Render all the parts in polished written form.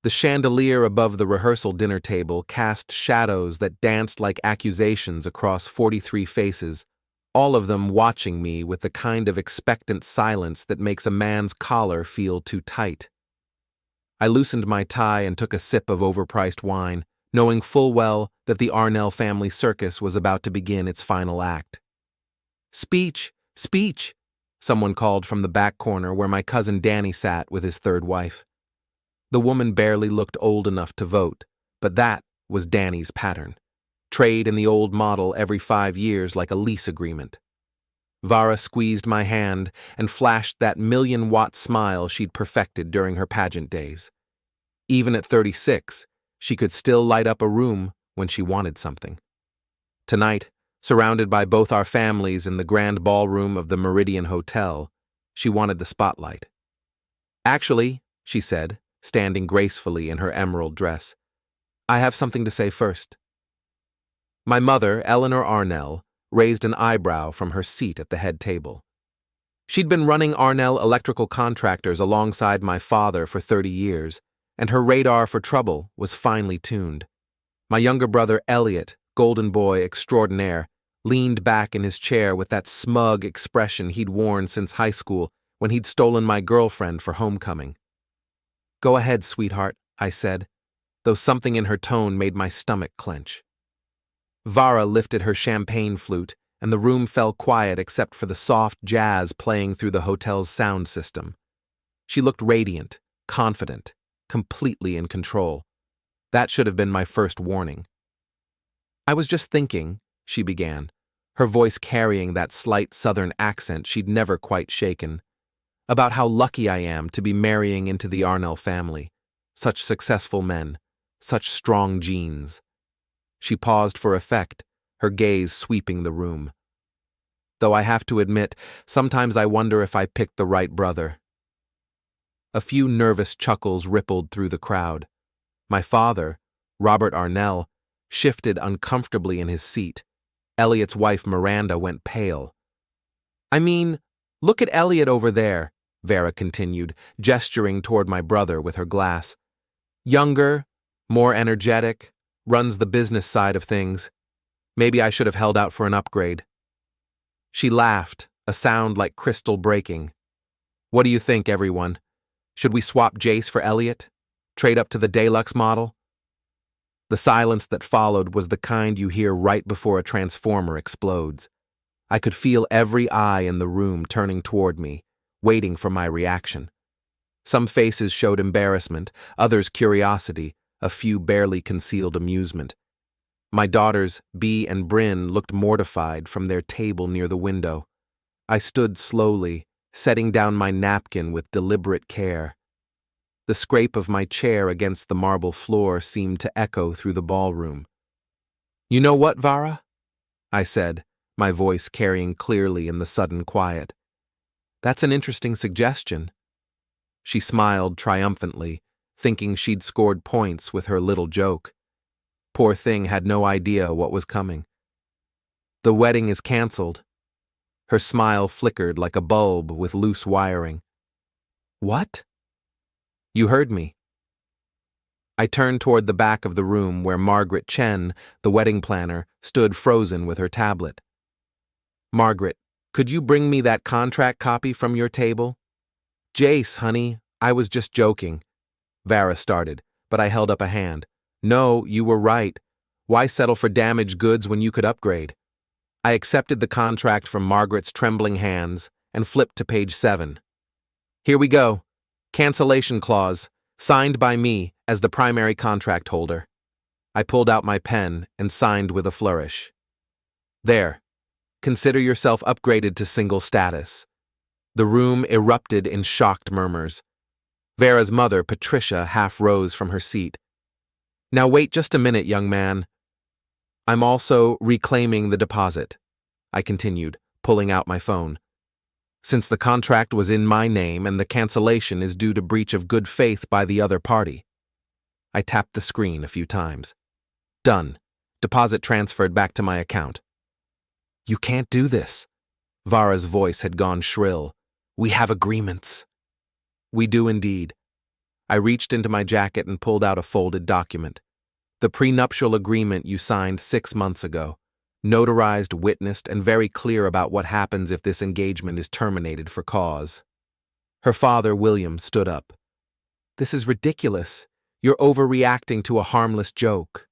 The chandelier above the rehearsal dinner table cast shadows that danced like accusations across 43 faces, all of them watching me with the kind of expectant silence that makes a man's collar feel too tight. I loosened my tie and took a sip of overpriced wine, knowing full well that the Arnell family circus was about to begin its final act. "Speech! Speech!" someone called from the back corner where my cousin Danny sat with his third wife. The woman barely looked old enough to vote, but that was Danny's pattern. Trade in the old model every 5 years like a lease agreement. Vara squeezed my hand and flashed that million-watt smile she'd perfected during her pageant days. Even at 36, she could still light up a room when she wanted something. Tonight, surrounded by both our families in the grand ballroom of the Meridian Hotel, she wanted the spotlight. "Actually," she said, standing gracefully in her emerald dress, "I have something to say first." My mother, Eleanor Arnell, raised an eyebrow from her seat at the head table. She'd been running Arnell Electrical Contractors alongside my father for 30 years, and her radar for trouble was finely tuned. My younger brother, Eliot, golden boy extraordinaire, leaned back in his chair with that smug expression he'd worn since high school when he'd stolen my girlfriend for homecoming. "Go ahead, sweetheart," I said, though something in her tone made my stomach clench. Vara lifted her champagne flute, and the room fell quiet except for the soft jazz playing through the hotel's sound system. She looked radiant, confident, completely in control. That should have been my first warning. "I was just thinking," she began, her voice carrying that slight southern accent she'd never quite shaken, "about how lucky I am to be marrying into the Arnell family. Such successful men, such strong genes." She paused for effect, her gaze sweeping the room. "Though I have to admit, sometimes I wonder if I picked the right brother." A few nervous chuckles rippled through the crowd. My father, Robert Arnell, shifted uncomfortably in his seat. Eliot's wife Miranda went pale. "I mean, look at Eliot over there," Vara continued, gesturing toward my brother with her glass. "Younger, more energetic, runs the business side of things. Maybe I should have held out for an upgrade." She laughed, a sound like crystal breaking. "What do you think, everyone? Should we swap Jace for Eliot? Trade up to the deluxe model?" The silence that followed was the kind you hear right before a transformer explodes. I could feel every eye in the room turning toward me, waiting for my reaction. Some faces showed embarrassment, others curiosity, a few barely concealed amusement. My daughters, Bea and Bryn, looked mortified from their table near the window. I stood slowly, setting down my napkin with deliberate care. The scrape of my chair against the marble floor seemed to echo through the ballroom. "You know what, Vara?" I said, my voice carrying clearly in the sudden quiet. "That's an interesting suggestion." She smiled triumphantly, thinking she'd scored points with her little joke. Poor thing had no idea what was coming. "The wedding is canceled." Her smile flickered like a bulb with loose wiring. "What?" "You heard me." I turned toward the back of the room where Margaret Chen, the wedding planner, stood frozen with her tablet. "Margaret, could you bring me that contract copy from your table?" "Jace, honey, I was just joking," Vara started, but I held up a hand. "No, you were right. Why settle for damaged goods when you could upgrade?" I accepted the contract from Margaret's trembling hands and flipped to page 7. "Here we go. Cancellation clause, signed by me as the primary contract holder." I pulled out my pen and signed with a flourish. "There. Consider yourself upgraded to single status." The room erupted in shocked murmurs. Vara's mother, Patricia, half rose from her seat. "Now wait just a minute, young man. I'm also reclaiming the deposit," I continued, pulling out my phone. "Since the contract was in my name and the cancellation is due to breach of good faith by the other party." I tapped the screen a few times. "Done. Deposit transferred back to my account." "You can't do this." Vara's voice had gone shrill. "We have agreements." "We do indeed." I reached into my jacket and pulled out a folded document. The prenuptial agreement you signed 6 months ago. Notarized, witnessed, and very clear about what happens if this engagement is terminated for cause. Her father, William, stood up. This is ridiculous. You're overreacting to a harmless joke.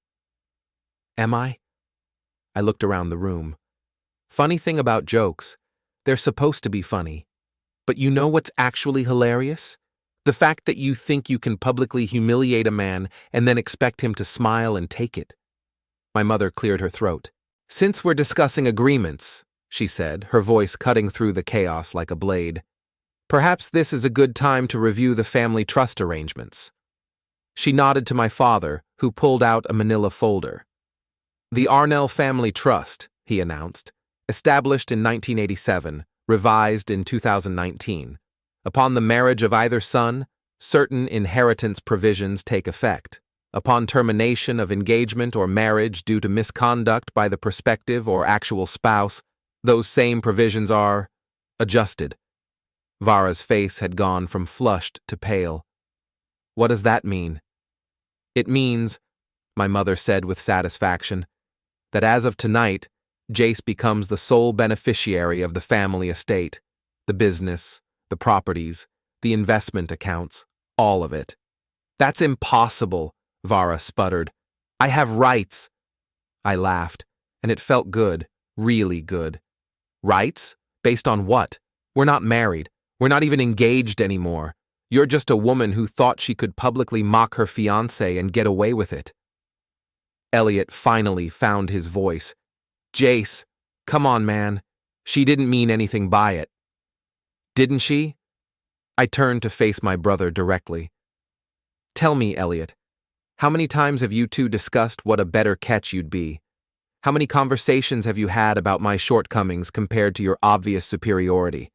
Am I? I looked around the room. Funny thing about jokes, they're supposed to be funny. But you know what's actually hilarious? The fact that you think you can publicly humiliate a man and then expect him to smile and take it. My mother cleared her throat. Since we're discussing agreements, she said, her voice cutting through the chaos like a blade, perhaps this is a good time to review the family trust arrangements. She nodded to my father, who pulled out a manila folder. The Arnell Family Trust, he announced, established in 1987, revised in 2019. Upon the marriage of either son, certain inheritance provisions take effect. Upon termination of engagement or marriage due to misconduct by the prospective or actual spouse, those same provisions are adjusted. Vara's face had gone from flushed to pale. What does that mean? It means, my mother said with satisfaction, that as of tonight, Jace becomes the sole beneficiary of the family estate, the business, the properties, the investment accounts, all of it. That's impossible, Vara sputtered. I have rights. I laughed, and it felt good, really good. Rights? Based on what? We're not married. We're not even engaged anymore. You're just a woman who thought she could publicly mock her fiancé and get away with it. Eliot finally found his voice. Jace, come on, man. She didn't mean anything by it. Didn't she? I turned to face my brother directly. Tell me, Eliot, how many times have you two discussed what a better catch you'd be? How many conversations have you had about my shortcomings compared to your obvious superiority?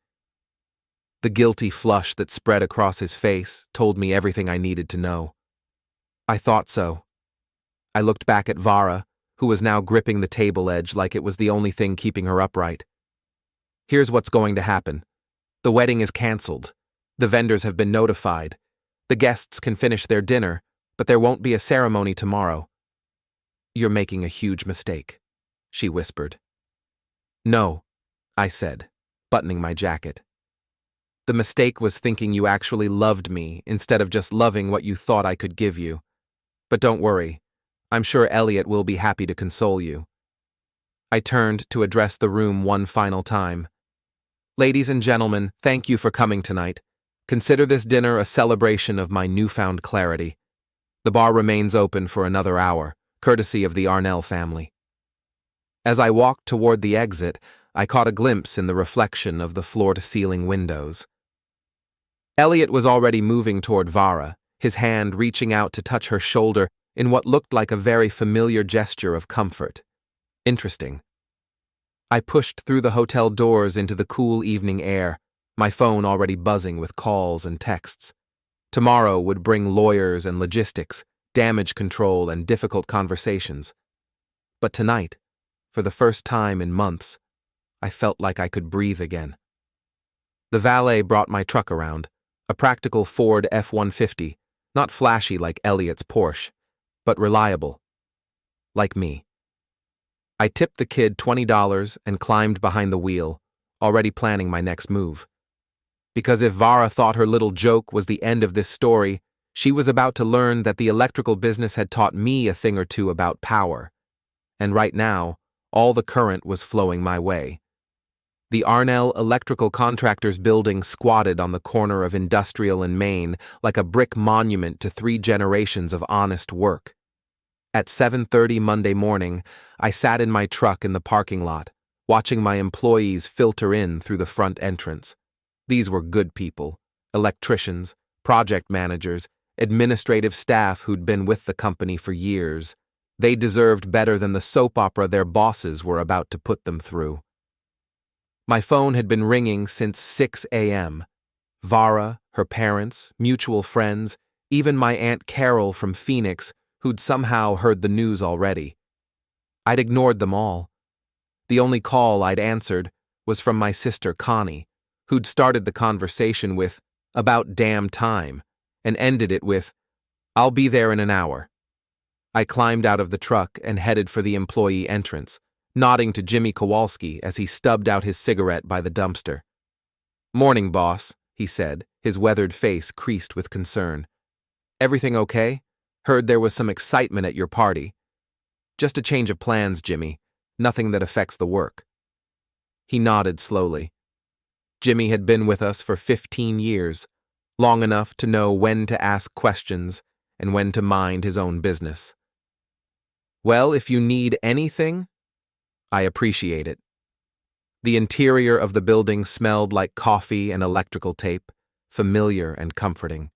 The guilty flush that spread across his face told me everything I needed to know. I thought so. I looked back at Vara, who was now gripping the table edge like it was the only thing keeping her upright. Here's what's going to happen. The wedding is canceled. The vendors have been notified. The guests can finish their dinner, but there won't be a ceremony tomorrow. You're making a huge mistake, she whispered. No, I said, buttoning my jacket. The mistake was thinking you actually loved me instead of just loving what you thought I could give you. But don't worry, I'm sure Eliot will be happy to console you. I turned to address the room one final time. Ladies and gentlemen, thank you for coming tonight. Consider this dinner a celebration of my newfound clarity. The bar remains open for another hour, courtesy of the Arnell family. As I walked toward the exit, I caught a glimpse in the reflection of the floor-to-ceiling windows. Eliot was already moving toward Vara, his hand reaching out to touch her shoulder in what looked like a very familiar gesture of comfort. Interesting. I pushed through the hotel doors into the cool evening air, my phone already buzzing with calls and texts. Tomorrow would bring lawyers and logistics, damage control, and difficult conversations. But tonight, for the first time in months, I felt like I could breathe again. The valet brought my truck around, a practical Ford F-150, not flashy like Eliot's Porsche, but reliable. Like me. I tipped the kid $20 and climbed behind the wheel, already planning my next move. Because if Vara thought her little joke was the end of this story, she was about to learn that the electrical business had taught me a thing or two about power. And right now, all the current was flowing my way. The Arnell Electrical Contractors building squatted on the corner of Industrial and Main like a brick monument to 3 generations of honest work. At 7:30 Monday morning, I sat in my truck in the parking lot, watching my employees filter in through the front entrance. These were good people, electricians, project managers, administrative staff who'd been with the company for years. They deserved better than the soap opera their bosses were about to put them through. My phone had been ringing since 6 a.m. Vara, her parents, mutual friends, even my Aunt Carol from Phoenix, who'd somehow heard the news already. I'd ignored them all. The only call I'd answered was from my sister Connie, who'd started the conversation with, "About damn time," and ended it with, "I'll be there in an hour." I climbed out of the truck and headed for the employee entrance, nodding to Jimmy Kowalski as he stubbed out his cigarette by the dumpster. "Morning, boss," he said, his weathered face creased with concern. "Everything okay? Heard there was some excitement at your party." "Just a change of plans, Jimmy. Nothing that affects the work." He nodded slowly. Jimmy had been with us for 15 years, long enough to know when to ask questions and when to mind his own business. "Well, if you need anything, I appreciate it." The interior of the building smelled like coffee and electrical tape, familiar and comforting.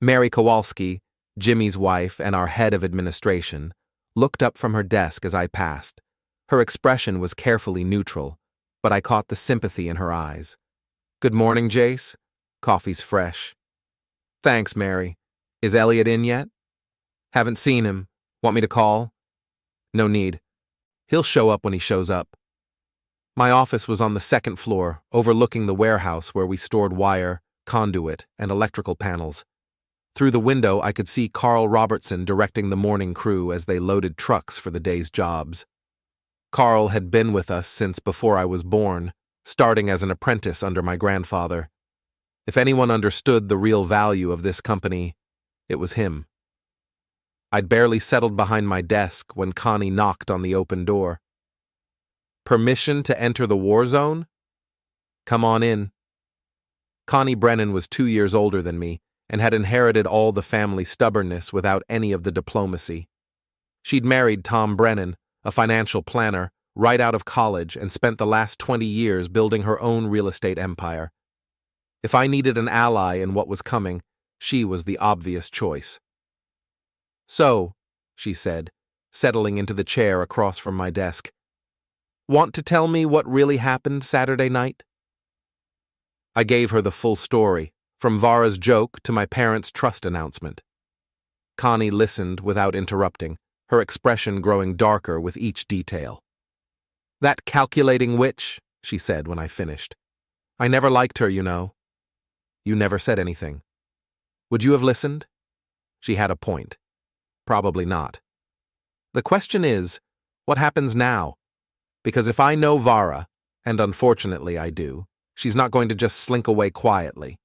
Mary Kowalski, Jimmy's wife and our head of administration, looked up from her desk as I passed. Her expression was carefully neutral, but I caught the sympathy in her eyes. "Good morning, Jace. Coffee's fresh." "Thanks, Mary. Is Eliot in yet?" "Haven't seen him. Want me to call?" "No need. He'll show up when he shows up." My office was on the second floor, overlooking the warehouse where we stored wire, conduit, and electrical panels. Through the window, I could see Carl Robertson directing the morning crew as they loaded trucks for the day's jobs. Carl had been with us since before I was born, starting as an apprentice under my grandfather. If anyone understood the real value of this company, it was him. I'd barely settled behind my desk when Connie knocked on the open door. "Permission to enter the war zone?" "Come on in." Connie Brennan was 2 years older than me and had inherited all the family stubbornness without any of the diplomacy. She'd married Tom Brennan, a financial planner, right out of college and spent the last 20 years building her own real estate empire. If I needed an ally in what was coming, she was the obvious choice. "So," she said, settling into the chair across from my desk, "want to tell me what really happened Saturday night?" I gave her the full story, from Vara's joke to my parents' trust announcement. Connie listened without interrupting, her expression growing darker with each detail. "That calculating witch," she said when I finished. "I never liked her, you know." "You never said anything." "Would you have listened?" She had a point. Probably not. "The question is, what happens now? Because if I know Vara, and unfortunately I do, she's not going to just slink away quietly."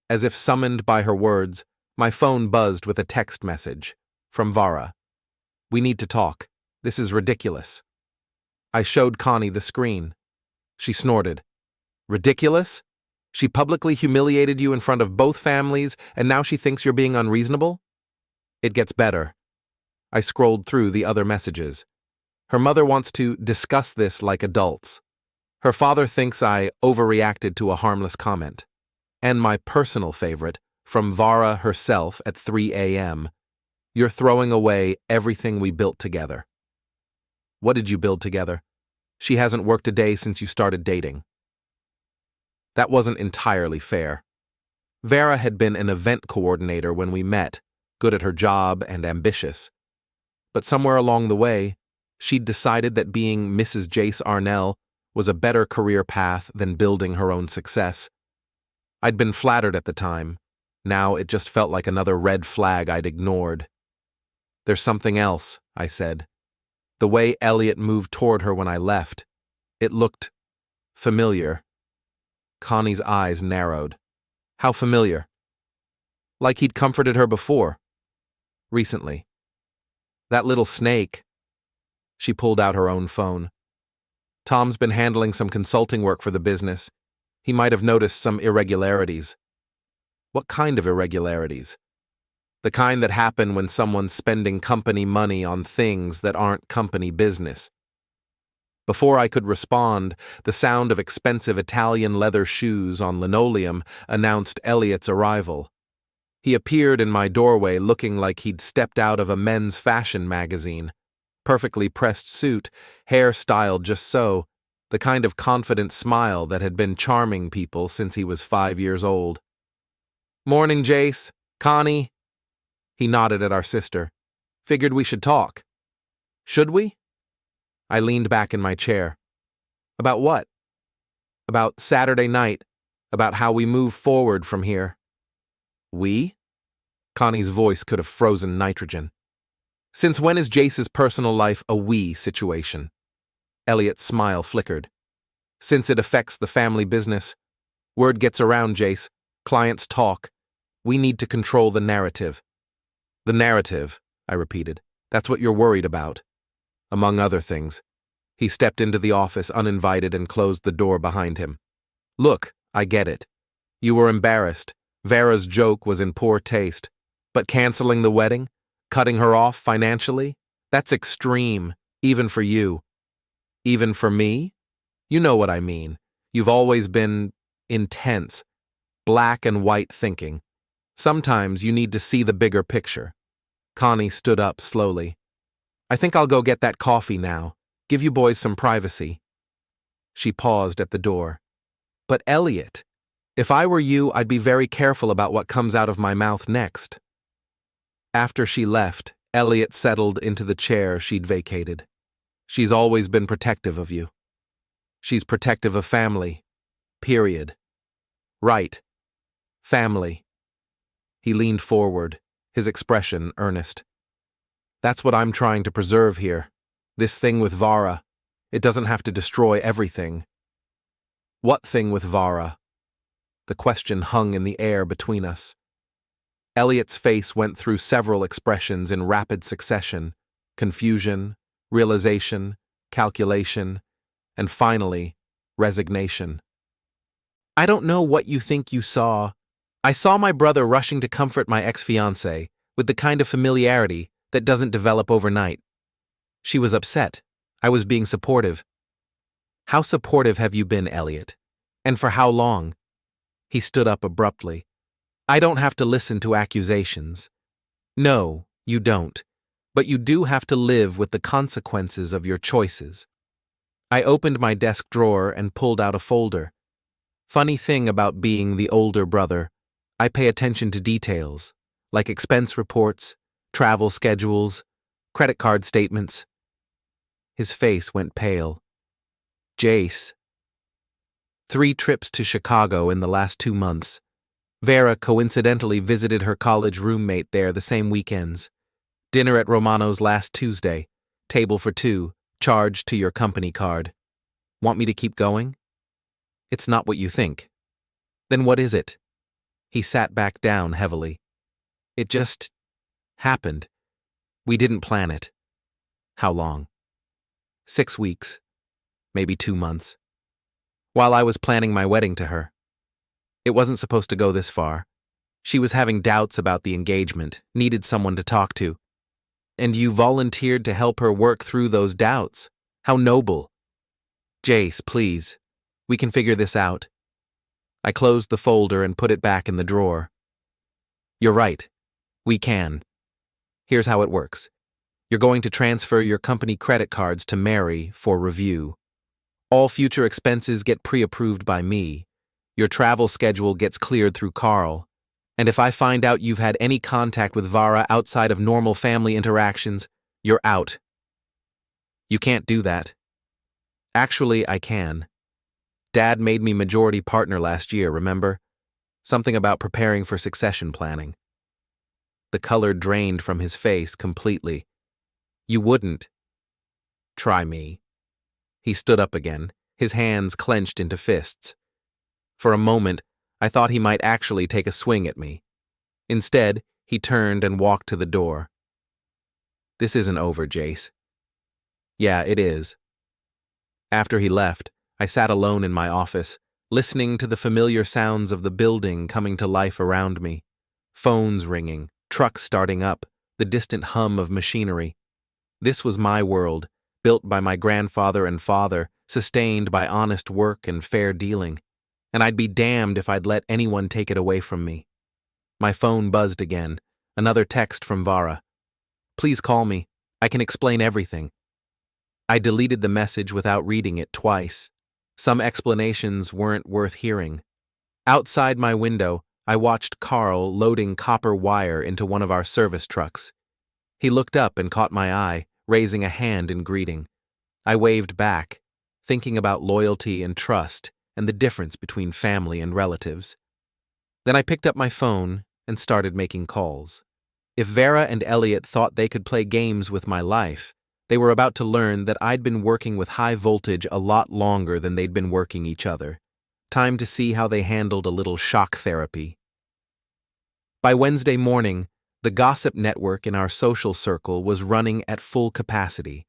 As if summoned by her words, my phone buzzed with a text message from Vara. "We need to talk. This is ridiculous." I showed Connie the screen. She snorted. "Ridiculous? She publicly humiliated you in front of both families, and now she thinks you're being unreasonable?" "It gets better." I scrolled through the other messages. Her mother wants to discuss this like adults. Her father thinks I overreacted to a harmless comment. And my personal favorite, from Vara herself at 3 a.m., "You're throwing away everything we built together." What did you build together? She hasn't worked a day since you started dating. That wasn't entirely fair. Vara had been an event coordinator when we met, good at her job and ambitious. But somewhere along the way, she'd decided that being Mrs. Jace Arnell was a better career path than building her own success. I'd been flattered at the time. Now it just felt like another red flag I'd ignored. "There's something else," I said. The way Eliot moved toward her when I left, it looked familiar. Connie's eyes narrowed. "How familiar?" "Like he'd comforted her before. Recently. That little snake." She pulled out her own phone. "Tom's been handling some consulting work for the business. He might have noticed some irregularities." "What kind of irregularities?" "The kind that happen when someone's spending company money on things that aren't company business." Before I could respond, the sound of expensive Italian leather shoes on linoleum announced Eliot's arrival. He appeared in my doorway looking like he'd stepped out of a men's fashion magazine. Perfectly pressed suit, hair styled just so, the kind of confident smile that had been charming people since he was 5 years old. "Morning, Jace. Connie." He nodded at our sister. "Figured we should talk." "Should we?" I leaned back in my chair. "About what?" "About Saturday night, about how we move forward from here." "We?" Connie's voice could have frozen nitrogen. Since when is Jace's personal life a we situation? Eliot's smile flickered. Since it affects the family business. Word gets around, Jace. Clients talk. We need to control the narrative. The narrative, I repeated. That's what you're worried about. Among other things. He stepped into the office uninvited and closed the door behind him. Look, I get it. You were embarrassed. Vara's joke was in poor taste. But canceling the wedding? Cutting her off financially? That's extreme, even for you. Even for me? You know what I mean. You've always been intense, black and white thinking. Sometimes you need to see the bigger picture. Connie stood up slowly. I think I'll go get that coffee now. Give you boys some privacy. She paused at the door. But Eliot, if I were you, I'd be very careful about what comes out of my mouth next. After she left, Eliot settled into the chair she'd vacated. She's always been protective of you. She's protective of family. Period. Right. Family. He leaned forward, his expression earnest. That's what I'm trying to preserve here. This thing with Vara. It doesn't have to destroy everything. What thing with Vara? The question hung in the air between us. Eliot's face went through several expressions in rapid succession: confusion, realization, calculation, and finally, resignation. I don't know what you think you saw. I saw my brother rushing to comfort my ex-fiancée with the kind of familiarity that doesn't develop overnight. She was upset. I was being supportive. How supportive have you been, Eliot? And for how long? He stood up abruptly. I don't have to listen to accusations. No, you don't. But you do have to live with the consequences of your choices. I opened my desk drawer and pulled out a folder. Funny thing about being the older brother, I pay attention to details, like expense reports, travel schedules, credit card statements. His face went pale. Jace. 3 trips to Chicago in the last 2 months. Vara coincidentally visited her college roommate there the same weekends. Dinner at Romano's last Tuesday. Table for 2, charged to your company card. Want me to keep going? It's not what you think. Then what is it? He sat back down heavily. It just happened. We didn't plan it. How long? 6 weeks. Maybe 2 months. While I was planning my wedding to her. It wasn't supposed to go this far. She was having doubts about the engagement, needed someone to talk to. And you volunteered to help her work through those doubts. How noble. Jace, please. We can figure this out. I closed the folder and put it back in the drawer. You're right. We can. Here's how it works. You're going to transfer your company credit cards to Mary for review. All future expenses get pre-approved by me. Your travel schedule gets cleared through Carl. And if I find out you've had any contact with Vara outside of normal family interactions, you're out. You can't do that. Actually, I can. Dad made me majority partner last year, remember? Something about preparing for succession planning. The color drained from his face completely. You wouldn't. Try me. He stood up again, his hands clenched into fists. For a moment, I thought he might actually take a swing at me. Instead, he turned and walked to the door. This isn't over, Jace. Yeah, it is. After he left, I sat alone in my office, listening to the familiar sounds of the building coming to life around me. Phones ringing, trucks starting up, the distant hum of machinery. This was my world, built by my grandfather and father, sustained by honest work and fair dealing. And I'd be damned if I'd let anyone take it away from me. My phone buzzed again, another text from Vara. Please call me. I can explain everything. I deleted the message without reading it twice. Some explanations weren't worth hearing. Outside my window, I watched Carl loading copper wire into one of our service trucks. He looked up and caught my eye, raising a hand in greeting. I waved back, thinking about loyalty and trust and the difference between family and relatives. Then I picked up my phone and started making calls. If Vara and Eliot thought they could play games with my life, they were about to learn that I'd been working with high voltage a lot longer than they'd been working each other. Time to see how they handled a little shock therapy. By Wednesday morning, the gossip network in our social circle was running at full capacity.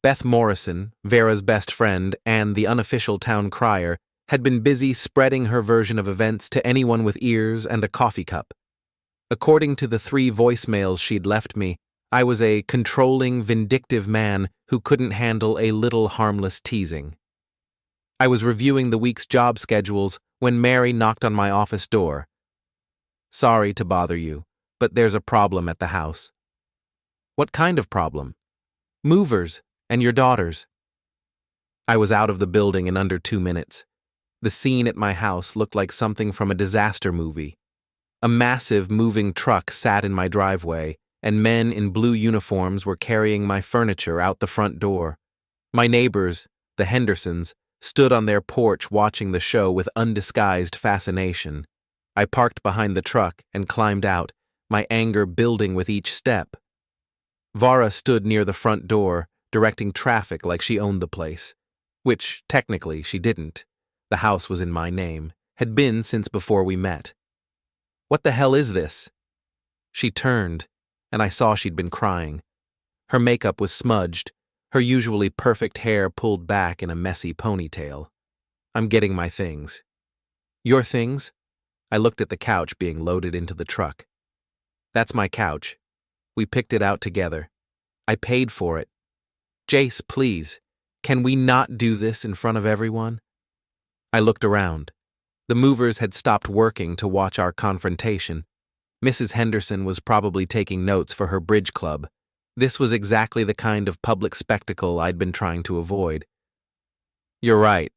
Beth Morrison, Vara's best friend and the unofficial town crier, had been busy spreading her version of events to anyone with ears and a coffee cup. According to the 3 voicemails she'd left me, I was a controlling, vindictive man who couldn't handle a little harmless teasing. I was reviewing the week's job schedules when Mary knocked on my office door. "Sorry to bother you, but there's a problem at the house." "What kind of problem?" "Movers and your daughters." I was out of the building in under 2 minutes. The scene at my house looked like something from a disaster movie. A massive moving truck sat in my driveway, and men in blue uniforms were carrying my furniture out the front door. My neighbors, the Hendersons, stood on their porch watching the show with undisguised fascination. I parked behind the truck and climbed out, my anger building with each step. Vara stood near the front door, directing traffic like she owned the place, which technically she didn't. The house was in my name, had been since before we met. "What the hell is this?" She turned, and I saw she'd been crying. Her makeup was smudged, her usually perfect hair pulled back in a messy ponytail. "I'm getting my things." "Your things?" I looked at the couch being loaded into the truck. "That's my couch. We picked it out together. I paid for it. Jace, please, can we not do this in front of everyone?" I looked around. The movers had stopped working to watch our confrontation. Mrs. Henderson was probably taking notes for her bridge club. This was exactly the kind of public spectacle I'd been trying to avoid. "You're right.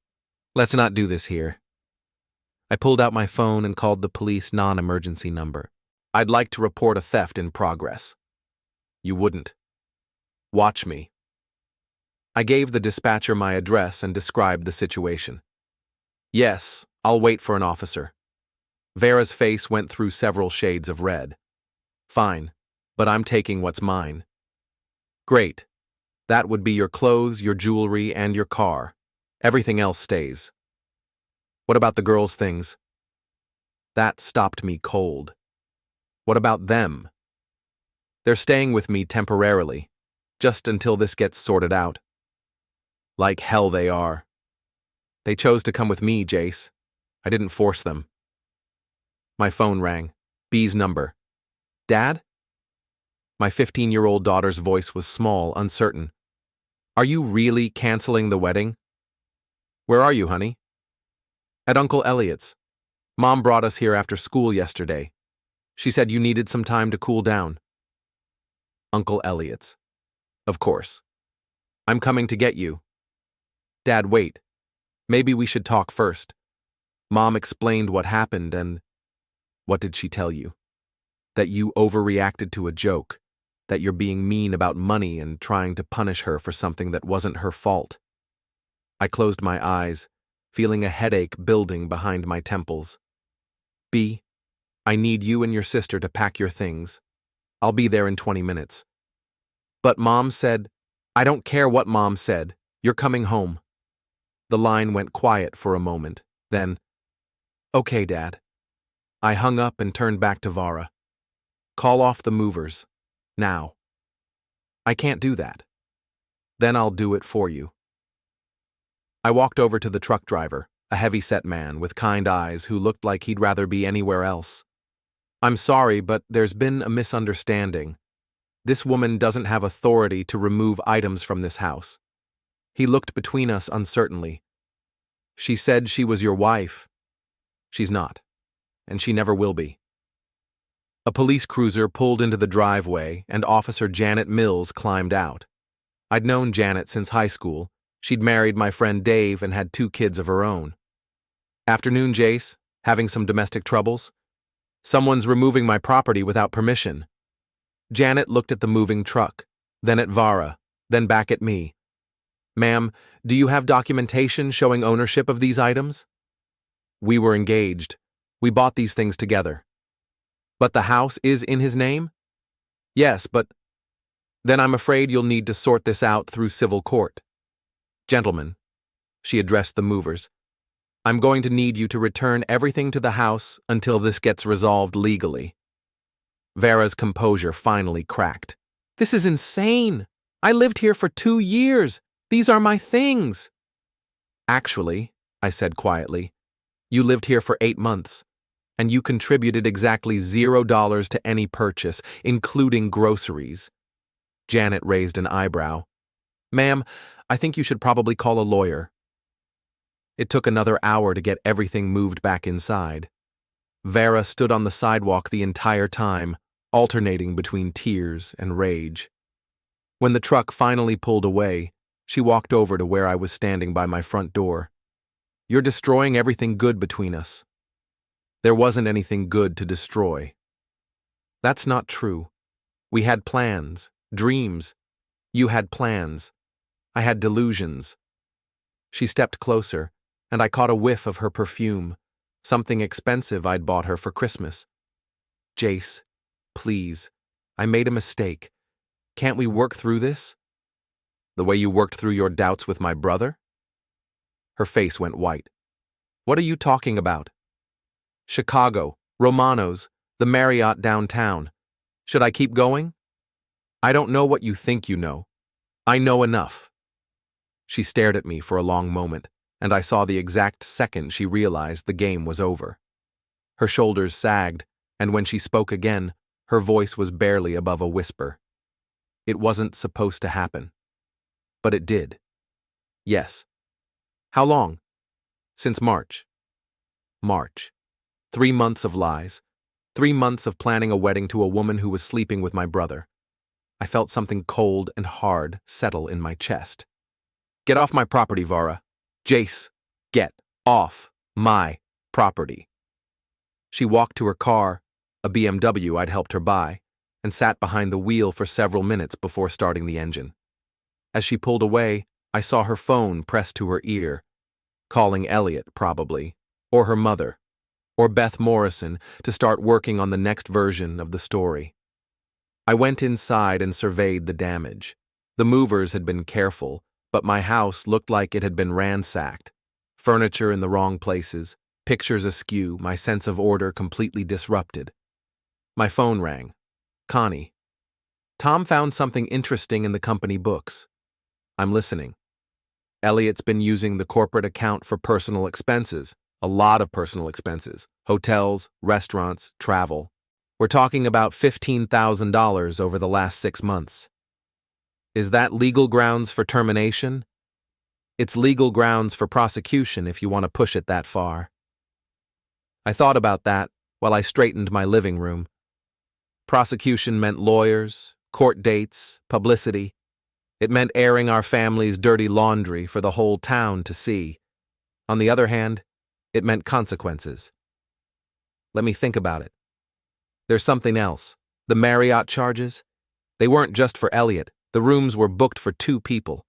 Let's not do this here." I pulled out my phone and called the police non-emergency number. "I'd like to report a theft in progress." "You wouldn't." "Watch me." I gave the dispatcher my address and described the situation. "Yes, I'll wait for an officer." Vara's face went through several shades of red. "Fine, but I'm taking what's mine." "Great. That would be your clothes, your jewelry, and your car. Everything else stays." "What about the girls' things?" That stopped me cold. "What about them?" "They're staying with me temporarily, just until this gets sorted out." "Like hell they are." "They chose to come with me, Jace. I didn't force them." My phone rang. B's number. "Dad?" My 15-year-old daughter's voice was small, uncertain. "Are you really canceling the wedding?" "Where are you, honey?" "At Uncle Eliot's. Mom brought us here after school yesterday. She said you needed some time to cool down." Uncle Eliot's. Of course. "I'm coming to get you." "Dad, wait. Maybe we should talk first." Mom explained what happened and... "What did she tell you?" "That you overreacted to a joke, that you're being mean about money and trying to punish her for something that wasn't her fault." I closed my eyes, feeling a headache building behind my temples. "B, I need you and your sister to pack your things. I'll be there in 20 minutes. "But Mom said..." "I don't care what Mom said. You're coming home." The line went quiet for a moment, then, "Okay, Dad." I hung up and turned back to Vara. "Call off the movers. Now." "I can't do that." "Then I'll do it for you." I walked over to the truck driver, a heavy-set man with kind eyes who looked like he'd rather be anywhere else. "I'm sorry, but there's been a misunderstanding. This woman doesn't have authority to remove items from this house." He looked between us uncertainly. "She said she was your wife." "She's not, and she never will be." A police cruiser pulled into the driveway and Officer Janet Mills climbed out. I'd known Janet since high school. She'd married my friend Dave and had 2 kids of her own. "Afternoon, Jace. Having some domestic troubles?" "Someone's removing my property without permission." Janet looked at the moving truck, then at Vara, then back at me. "Ma'am, do you have documentation showing ownership of these items?" "We were engaged. We bought these things together." But the house is in his name? Yes, but then I'm afraid you'll need to sort this out through civil court. Gentlemen, she addressed the movers, I'm going to need you to return everything to the house until this gets resolved legally. Vara's composure finally cracked. This is insane. I lived here for 2 years. These are my things. Actually, I said quietly, you lived here for 8 months, and you contributed exactly $0 to any purchase, including groceries. Janet raised an eyebrow. Ma'am, I think you should probably call a lawyer. It took another hour to get everything moved back inside. Vara stood on the sidewalk the entire time, alternating between tears and rage. When the truck finally pulled away, she walked over to where I was standing by my front door. You're destroying everything good between us. There wasn't anything good to destroy. That's not true. We had plans, dreams. You had plans. I had delusions. She stepped closer, and I caught a whiff of her perfume, something expensive I'd bought her for Christmas. Jace, please, I made a mistake. Can't we work through this? The way you worked through your doubts with my brother? Her face went white. What are you talking about? Chicago, Romano's, the Marriott downtown. Should I keep going? I don't know what you think you know. I know enough. She stared at me for a long moment, and I saw the exact second she realized the game was over. Her shoulders sagged, and when she spoke again, her voice was barely above a whisper. It wasn't supposed to happen. But it did. Yes. How long? Since March. March. 3 months of lies. 3 months of planning a wedding to a woman who was sleeping with my brother. I felt something cold and hard settle in my chest. Get off my property, Vara. Jace, get off my property. She walked to her car, a BMW I'd helped her buy, and sat behind the wheel for several minutes before starting the engine. As she pulled away, I saw her phone pressed to her ear, calling Eliot, probably, or her mother, or Beth Morrison to start working on the next version of the story. I went inside and surveyed the damage. The movers had been careful, but my house looked like it had been ransacked. Furniture in the wrong places, pictures askew, my sense of order completely disrupted. My phone rang. Connie. Tom found something interesting in the company books. I'm listening. Eliot's been using the corporate account for personal expenses, a lot of personal expenses, hotels, restaurants, travel. We're talking about $15,000 over the last 6 months. Is that legal grounds for termination? It's legal grounds for prosecution if you want to push it that far. I thought about that while I straightened my living room. Prosecution meant lawyers, court dates, publicity. It meant airing our family's dirty laundry for the whole town to see. On the other hand, it meant consequences. Let me think about it. There's something else. The Marriott charges? They weren't just for Eliot. The rooms were booked for 2 people.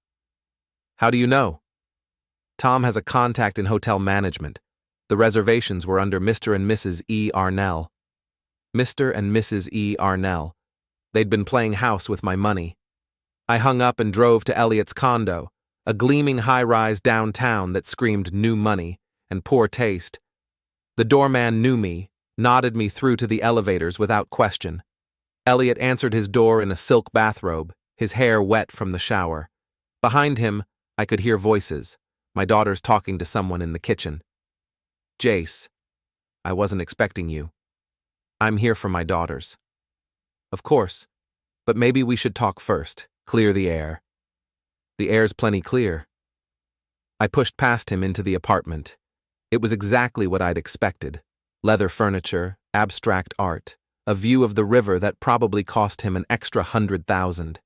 How do you know? Tom has a contact in hotel management. The reservations were under Mr. and Mrs. E. Arnell. Mr. and Mrs. E. Arnell. They'd been playing house with my money. I hung up and drove to Eliot's condo, a gleaming high-rise downtown that screamed new money and poor taste. The doorman knew me, nodded me through to the elevators without question. Eliot answered his door in a silk bathrobe, his hair wet from the shower. Behind him, I could hear voices, my daughters talking to someone in the kitchen. Jace, I wasn't expecting you. I'm here for my daughters. Of course, but maybe we should talk first, clear the air. The air's plenty clear. I pushed past him into the apartment. It was exactly what I'd expected. Leather furniture, abstract art, a view of the river that probably cost him an extra $100,000.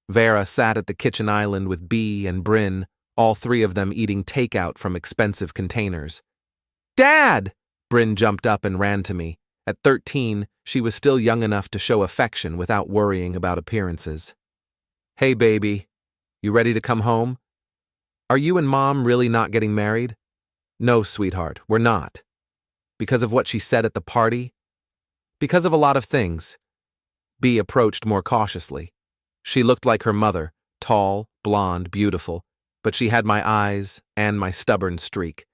Vara sat at the kitchen island with Bea and Bryn, all 3 of them eating takeout from expensive containers. Dad! Bryn jumped up and ran to me. At 13, she was still young enough to show affection without worrying about appearances. Hey, baby. You ready to come home? Are you and Mom really not getting married? No, sweetheart, we're not. Because of what she said at the party? Because of a lot of things. B approached more cautiously. She looked like her mother, tall, blonde, beautiful, but she had my eyes and my stubborn streak.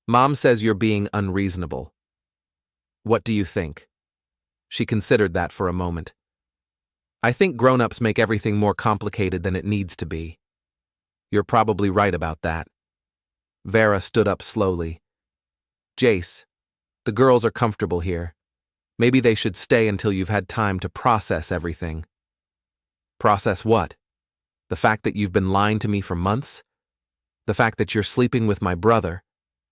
Mom says you're being unreasonable. What do you think? She considered that for a moment. I think grown-ups make everything more complicated than it needs to be. You're probably right about that. Vara stood up slowly. Jace, the girls are comfortable here. Maybe they should stay until you've had time to process everything. Process what? The fact that you've been lying to me for months? The fact that you're sleeping with my brother?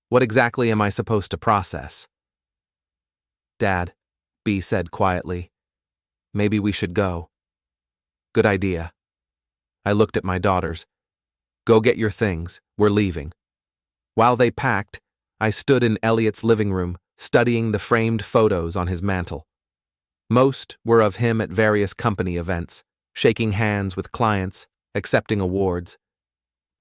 What exactly am I supposed to process? Dad, B said quietly, maybe we should go. Good idea. I looked at my daughters. Go get your things, we're leaving. While they packed, I stood in Eliot's living room, studying the framed photos on his mantel. Most were of him at various company events, shaking hands with clients, accepting awards.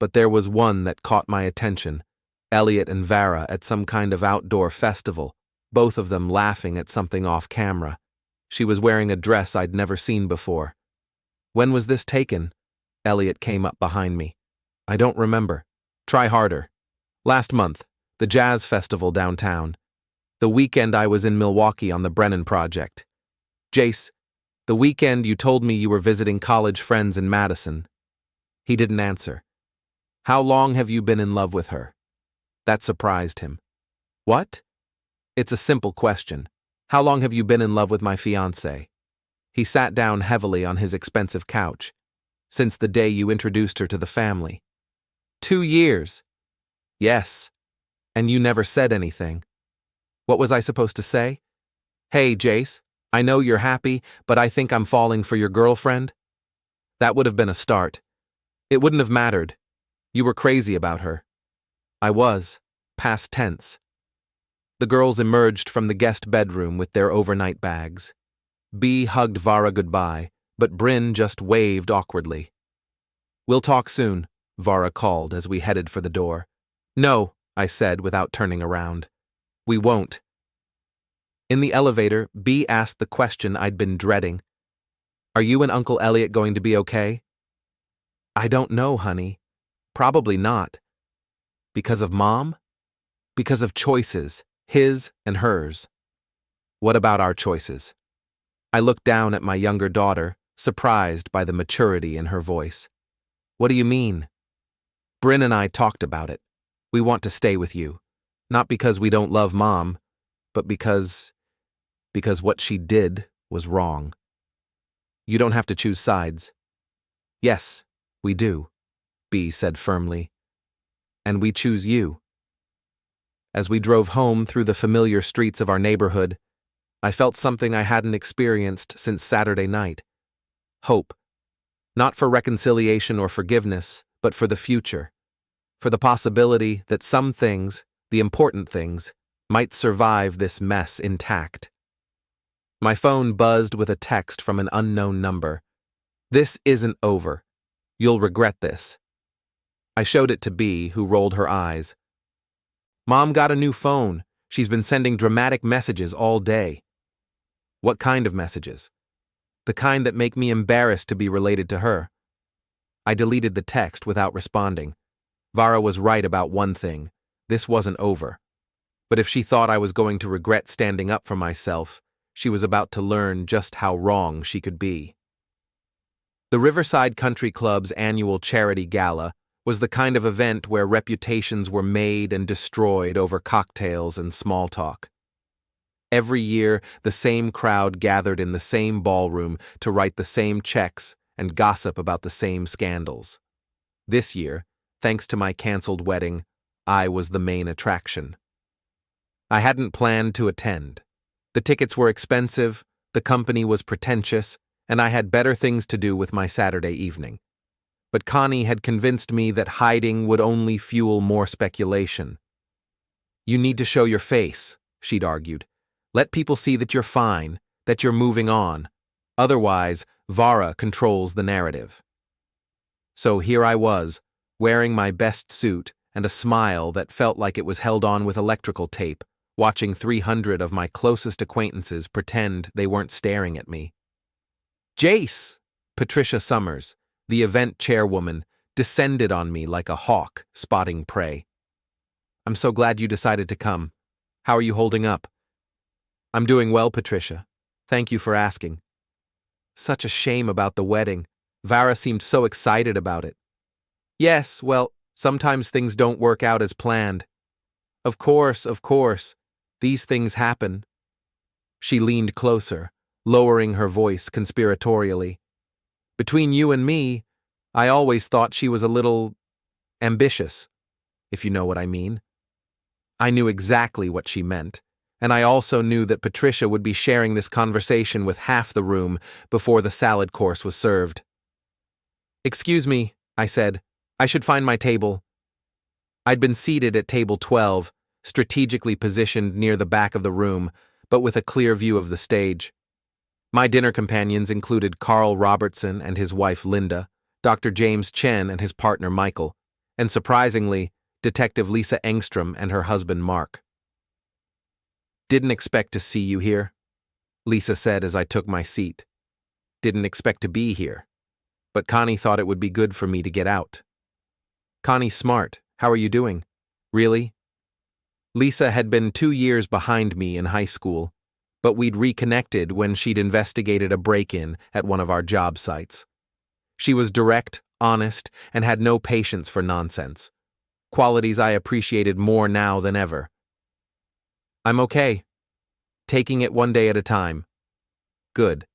But there was one that caught my attention, Eliot and Vara at some kind of outdoor festival, both of them laughing at something off camera. She was wearing a dress I'd never seen before. When was this taken? Eliot came up behind me. I don't remember. Try harder. Last month, the jazz festival downtown. The weekend I was in Milwaukee on the Brennan project. Jace, the weekend you told me you were visiting college friends in Madison. He didn't answer. How long have you been in love with her? That surprised him. What? It's a simple question. How long have you been in love with my fiancée? He sat down heavily on his expensive couch. Since the day you introduced her to the family. 2 years. Yes. And you never said anything. What was I supposed to say? Hey, Jace, I know you're happy, but I think I'm falling for your girlfriend. That would have been a start. It wouldn't have mattered. You were crazy about her. I was. Past tense. The girls emerged from the guest bedroom with their overnight bags. B hugged Vara goodbye, but Bryn just waved awkwardly. We'll talk soon, Vara called as we headed for the door. No, I said without turning around. We won't. In the elevator, B asked the question I'd been dreading. Are you and Uncle Eliot going to be okay? I don't know, honey. Probably not. Because of Mom? Because of choices, his and hers. What about our choices? I looked down at my younger daughter, surprised by the maturity in her voice. What do you mean? Bryn and I talked about it. We want to stay with you. Not because we don't love Mom, but because what she did was wrong. You don't have to choose sides. Yes, we do, B said firmly. And we choose you. As we drove home through the familiar streets of our neighborhood, I felt something I hadn't experienced since Saturday night. Hope. Not for reconciliation or forgiveness, but for the future. For the possibility that some things, the important things, might survive this mess intact. My phone buzzed with a text from an unknown number. This isn't over. You'll regret this. I showed it to B, who rolled her eyes. Mom got a new phone. She's been sending dramatic messages all day. What kind of messages? The kind that make me embarrassed to be related to her. I deleted the text without responding. Vara was right about one thing. This wasn't over. But if she thought I was going to regret standing up for myself, she was about to learn just how wrong she could be. The Riverside Country Club's annual charity gala was the kind of event where reputations were made and destroyed over cocktails and small talk. Every year, the same crowd gathered in the same ballroom to write the same checks and gossip about the same scandals. This year, thanks to my canceled wedding, I was the main attraction. I hadn't planned to attend. The tickets were expensive, the company was pretentious, and I had better things to do with my Saturday evening. But Connie had convinced me that hiding would only fuel more speculation. You need to show your face, she'd argued. Let people see that you're fine, that you're moving on. Otherwise, Vara controls the narrative. So here I was, wearing my best suit and a smile that felt like it was held on with electrical tape, watching 300 of my closest acquaintances pretend they weren't staring at me. Jace! Patricia Summers, the event chairwoman, descended on me like a hawk spotting prey. I'm so glad you decided to come. How are you holding up? I'm doing well, Patricia. Thank you for asking. Such a shame about the wedding. Vara seemed so excited about it. Yes, well, sometimes things don't work out as planned. Of course. These things happen. She leaned closer, lowering her voice conspiratorially. Between you and me, I always thought she was a little ambitious, if you know what I mean. I knew exactly what she meant, and I also knew that Patricia would be sharing this conversation with half the room before the salad course was served. Excuse me, I said. I should find my table. I'd been seated at table 12, strategically positioned near the back of the room, but with a clear view of the stage. My dinner companions included Carl Robertson and his wife Linda, Dr. James Chen and his partner Michael, and surprisingly, Detective Lisa Engstrom and her husband Mark. Didn't expect to see you here, Lisa said as I took my seat. Didn't expect to be here, but Connie thought it would be good for me to get out. Connie's smart. How are you doing? Really? Lisa had been 2 years behind me in high school, but we'd reconnected when she'd investigated a break-in at one of our job sites. She was direct, honest, and had no patience for nonsense. Qualities I appreciated more now than ever. I'm okay. Taking it one day at a time. Good.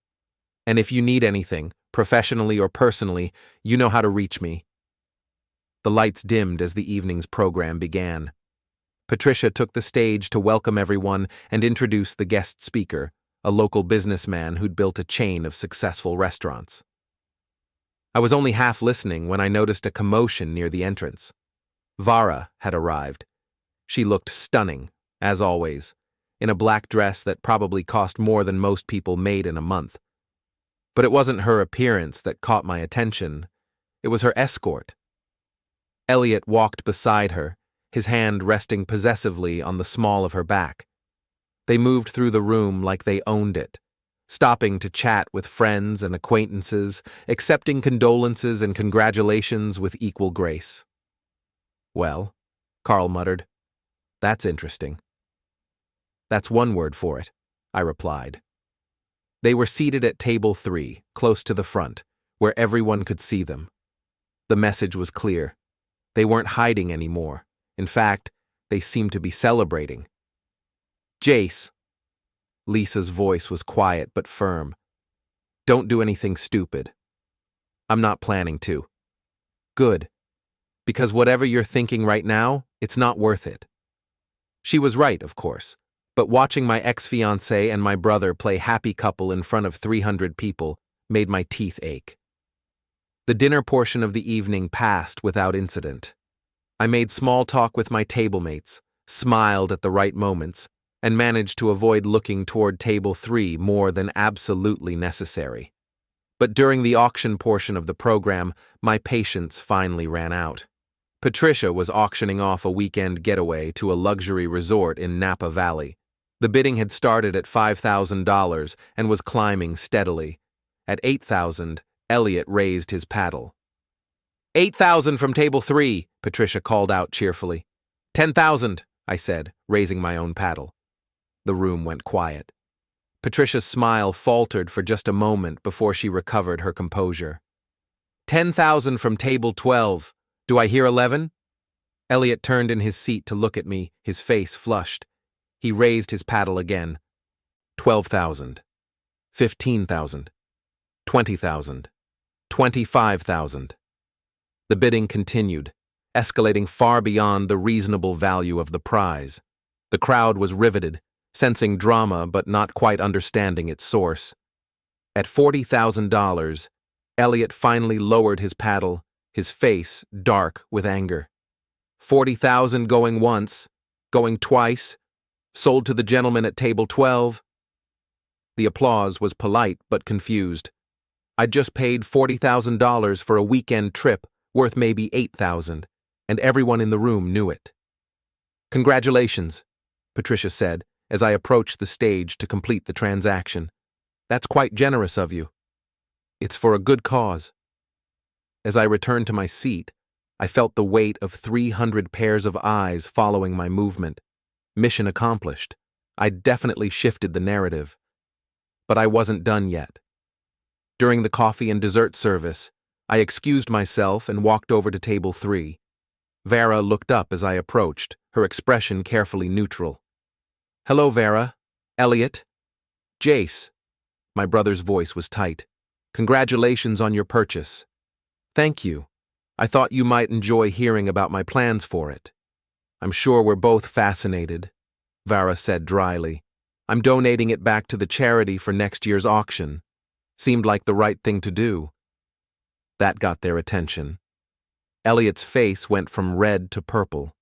And if you need anything, professionally or personally, you know how to reach me. The lights dimmed as the evening's program began. Patricia took the stage to welcome everyone and introduce the guest speaker, a local businessman who'd built a chain of successful restaurants. I was only half listening when I noticed a commotion near the entrance. Vara had arrived. She looked stunning, as always, in a black dress that probably cost more than most people made in a month. But it wasn't her appearance that caught my attention. It was her escort. Eliot walked beside her, his hand resting possessively on the small of her back. They moved through the room like they owned it, stopping to chat with friends and acquaintances, accepting condolences and congratulations with equal grace. Well, Carl muttered, that's interesting. That's one word for it, I replied. They were seated at table 3, close to the front, where everyone could see them. The message was clear. They weren't hiding anymore. In fact, they seemed to be celebrating. Jace. Lisa's voice was quiet but firm. Don't do anything stupid. I'm not planning to. Good. Because whatever you're thinking right now, it's not worth it. She was right, of course, but watching my ex-fiancé and my brother play happy couple in front of 300 people made my teeth ache. The dinner portion of the evening passed without incident. I made small talk with my tablemates, smiled at the right moments, and managed to avoid looking toward table 3 more than absolutely necessary. But during the auction portion of the program, my patience finally ran out. Patricia was auctioning off a weekend getaway to a luxury resort in Napa Valley. The bidding had started at $5,000 and was climbing steadily. At $8,000, Eliot raised his paddle. $8,000 from table 3, Patricia called out cheerfully. $10,000, I said, raising my own paddle. The room went quiet. Patricia's smile faltered for just a moment before she recovered her composure. $10,000 from table 12. Do I hear 11? Eliot turned in his seat to look at me, his face flushed. He raised his paddle again. 12,000. 15,000. 20,000. 25,000. The bidding continued, escalating far beyond the reasonable value of the prize. The crowd was riveted, sensing drama but not quite understanding its source. At $40,000, Eliot finally lowered his paddle, his face dark with anger. 40,000 going once, going twice, sold to the gentleman at table 12. The applause was polite but confused. I'd just paid $40,000 for a weekend trip worth maybe $8,000, and everyone in the room knew it. Congratulations, Patricia said, as I approached the stage to complete the transaction. That's quite generous of you. It's for a good cause. As I returned to my seat, I felt the weight of 300 pairs of eyes following my movement. Mission accomplished. I'd definitely shifted the narrative. But I wasn't done yet. During the coffee and dessert service, I excused myself and walked over to table 3. Vara looked up as I approached, her expression carefully neutral. Hello, Vara. Eliot. Jace. My brother's voice was tight. Congratulations on your purchase. Thank you. I thought you might enjoy hearing about my plans for it. I'm sure we're both fascinated, Vara said dryly. I'm donating it back to the charity for next year's auction. Seemed like the right thing to do. That got their attention. Eliot's face went from red to purple.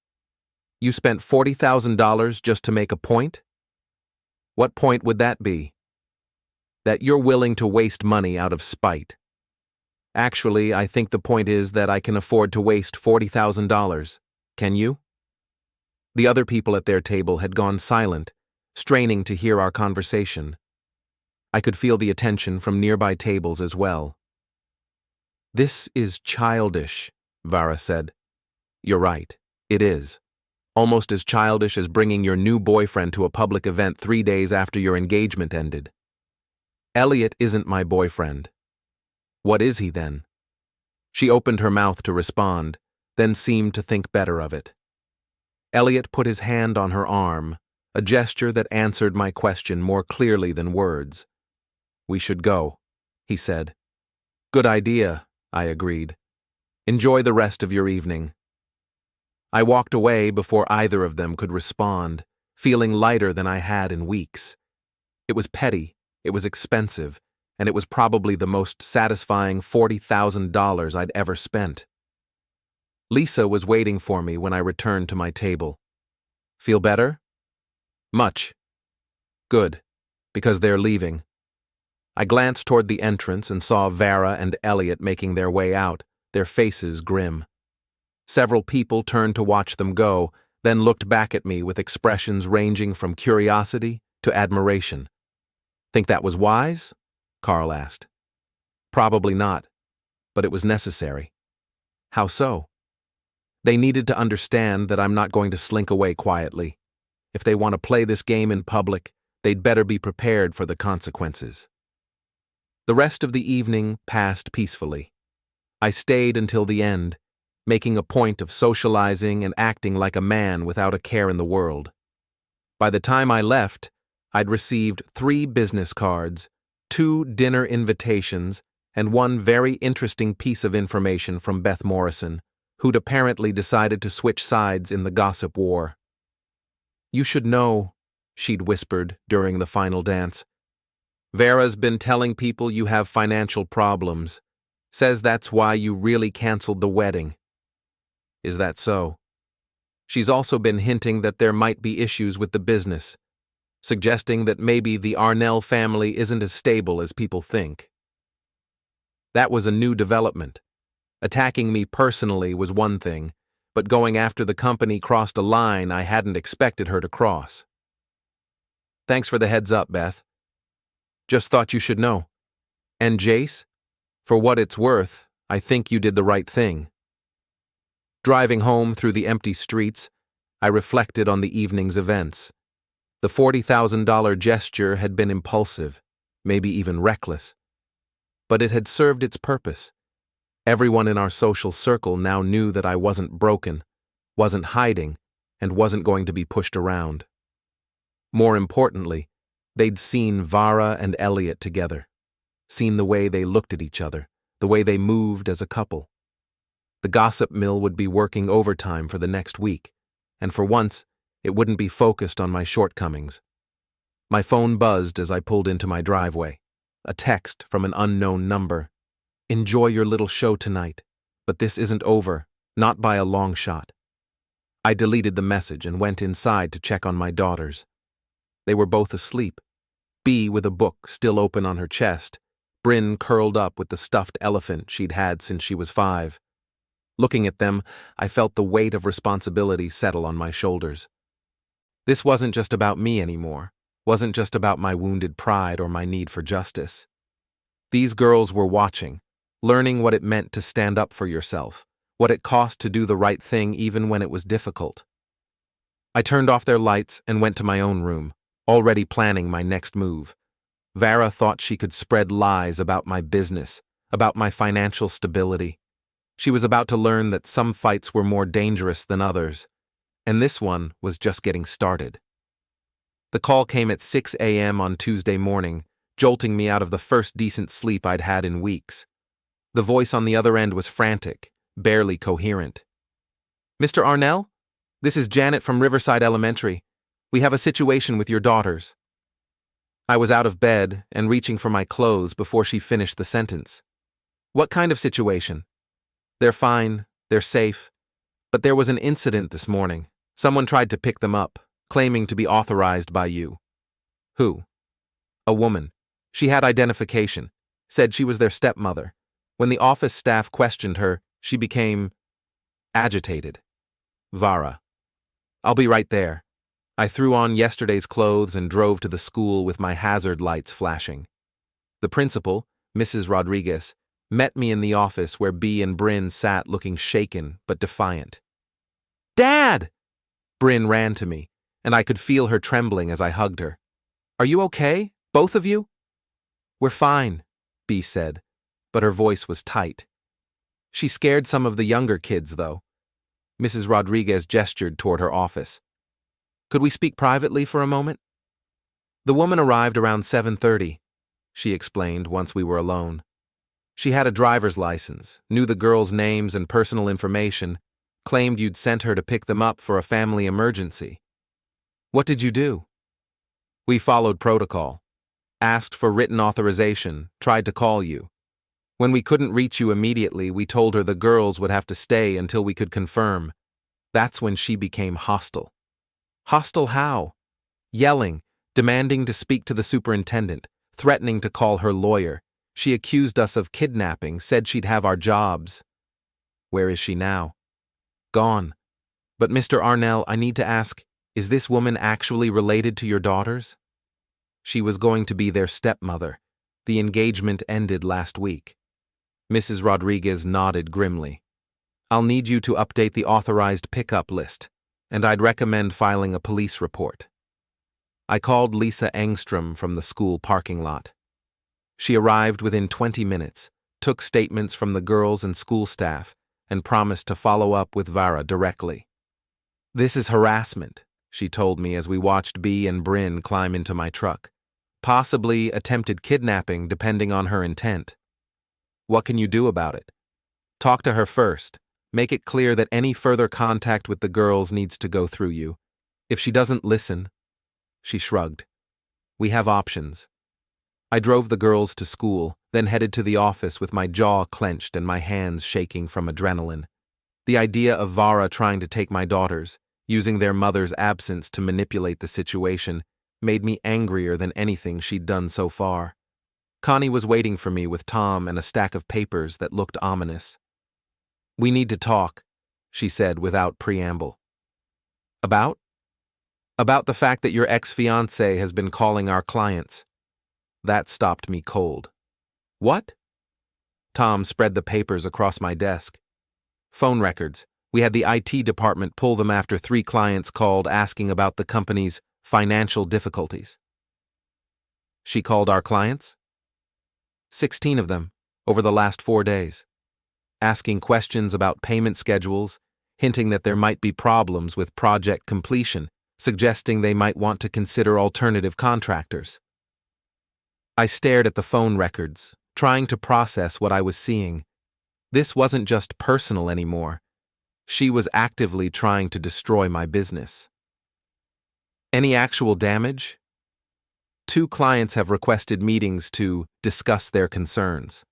You spent $40,000 just to make a point? What point would that be? That you're willing to waste money out of spite. Actually, I think the point is that I can afford to waste $40,000. Can you? The other people at their table had gone silent, straining to hear our conversation. I could feel the attention from nearby tables as well. This is childish, Vara said. You're right, it is. Almost as childish as bringing your new boyfriend to a public event 3 days after your engagement ended. Eliot isn't my boyfriend. What is he then? She opened her mouth to respond, then seemed to think better of it. Eliot put his hand on her arm, a gesture that answered my question more clearly than words. We should go, he said. Good idea, I agreed. Enjoy the rest of your evening. I walked away before either of them could respond, feeling lighter than I had in weeks. It was petty, it was expensive, and it was probably the most satisfying $40,000 I'd ever spent. Lisa was waiting for me when I returned to my table. Feel better? Much. Good, because they're leaving. I glanced toward the entrance and saw Vara and Eliot making their way out, their faces grim. Several people turned to watch them go, then looked back at me with expressions ranging from curiosity to admiration. Think that was wise? Carl asked. Probably not, but it was necessary. How so? They needed to understand that I'm not going to slink away quietly. If they want to play this game in public, they'd better be prepared for the consequences. The rest of the evening passed peacefully. I stayed until the end, making a point of socializing and acting like a man without a care in the world. By the time I left, I'd received 3 business cards, 2 dinner invitations, and 1 very interesting piece of information from Beth Morrison, who'd apparently decided to switch sides in the gossip war. You should know, she'd whispered during the final dance. Vara's been telling people you have financial problems. Says that's why you really canceled the wedding. Is that so? She's also been hinting that there might be issues with the business, suggesting that maybe the Arnell family isn't as stable as people think. That was a new development. Attacking me personally was one thing, but going after the company crossed a line I hadn't expected her to cross. Thanks for the heads up, Beth. Just thought you should know. And Jace? For what it's worth, I think you did the right thing. Driving home through the empty streets, I reflected on the evening's events. The $40,000 gesture had been impulsive, maybe even reckless. But it had served its purpose. Everyone in our social circle now knew that I wasn't broken, wasn't hiding, and wasn't going to be pushed around. More importantly, they'd seen Vara and Eliot together, seen the way they looked at each other, the way they moved as a couple. The gossip mill would be working overtime for the next week, and for once, it wouldn't be focused on my shortcomings. My phone buzzed as I pulled into my driveway. A text from an unknown number. Enjoy your little show tonight, but this isn't over, not by a long shot. I deleted the message and went inside to check on my daughters. They were both asleep. Bea with a book still open on her chest, Bryn curled up with the stuffed elephant she'd had since she was 5. Looking at them, I felt the weight of responsibility settle on my shoulders. This wasn't just about me anymore, wasn't just about my wounded pride or my need for justice. These girls were watching, learning what it meant to stand up for yourself, what it cost to do the right thing even when it was difficult. I turned off their lights and went to my own room, already planning my next move. Vara thought she could spread lies about my business, about my financial stability. She was about to learn that some fights were more dangerous than others, and this one was just getting started. The call came at 6 a.m. on Tuesday morning, jolting me out of the first decent sleep I'd had in weeks. The voice on the other end was frantic, barely coherent. "Mr. Arnell? This is Janet from Riverside Elementary. We have a situation with your daughters." I was out of bed and reaching for my clothes before she finished the sentence. "What kind of situation?" "They're fine, they're safe. But there was an incident this morning. Someone tried to pick them up, claiming to be authorized by you." "Who?" "A woman. She had identification, said she was their stepmother. When the office staff questioned her, she became agitated." "Vara. I'll be right there." I threw on yesterday's clothes and drove to the school with my hazard lights flashing. The principal, Mrs. Rodriguez, met me in the office where Bea and Bryn sat looking shaken but defiant. "Dad!" Bryn ran to me, and I could feel her trembling as I hugged her. "Are you okay, both of you?" "We're fine," Bea said, but her voice was tight. "She scared some of the younger kids, though." Mrs. Rodriguez gestured toward her office. "Could we speak privately for a moment?" "The woman arrived around 7:30, she explained once we were alone. "She had a driver's license, knew the girls' names and personal information, claimed you'd sent her to pick them up for a family emergency." "What did you do?" "We followed protocol. Asked for written authorization, tried to call you. When we couldn't reach you immediately, we told her the girls would have to stay until we could confirm. That's when she became hostile." "Hostile how?" "Yelling, demanding to speak to the superintendent, threatening to call her lawyer. She accused us of kidnapping, said she'd have our jobs." "Where is she now?" "Gone. But Mr. Arnell, I need to ask, is this woman actually related to your daughters?" "She was going to be their stepmother. The engagement ended last week." Mrs. Rodriguez nodded grimly. "I'll need you to update the authorized pickup list, and I'd recommend filing a police report." I called Lisa Engstrom from the school parking lot. She arrived within 20 minutes, took statements from the girls and school staff, and promised to follow up with Vara directly. "This is harassment," she told me as we watched Bea and Bryn climb into my truck. "Possibly attempted kidnapping depending on her intent." "What can you do about it?" "Talk to her first. Make it clear that any further contact with the girls needs to go through you. If she doesn't listen..." She shrugged. "We have options." I drove the girls to school, then headed to the office with my jaw clenched and my hands shaking from adrenaline. The idea of Vara trying to take my daughters, using their mother's absence to manipulate the situation, made me angrier than anything she'd done so far. Connie was waiting for me with Tom and a stack of papers that looked ominous. "We need to talk," she said without preamble. "About?" "About the fact that your ex-fiancé has been calling our clients." That stopped me cold. "What?" Tom spread the papers across my desk. "Phone records. We had the IT department pull them after 3 clients called asking about the company's financial difficulties." "She called our clients?" 16 of them, over the last 4 days. Asking questions about payment schedules, hinting that there might be problems with project completion, suggesting they might want to consider alternative contractors. I stared at the phone records, trying to process what I was seeing. This wasn't just personal anymore. She was actively trying to destroy my business. "Any actual damage?" 2 clients have requested meetings to discuss their concerns.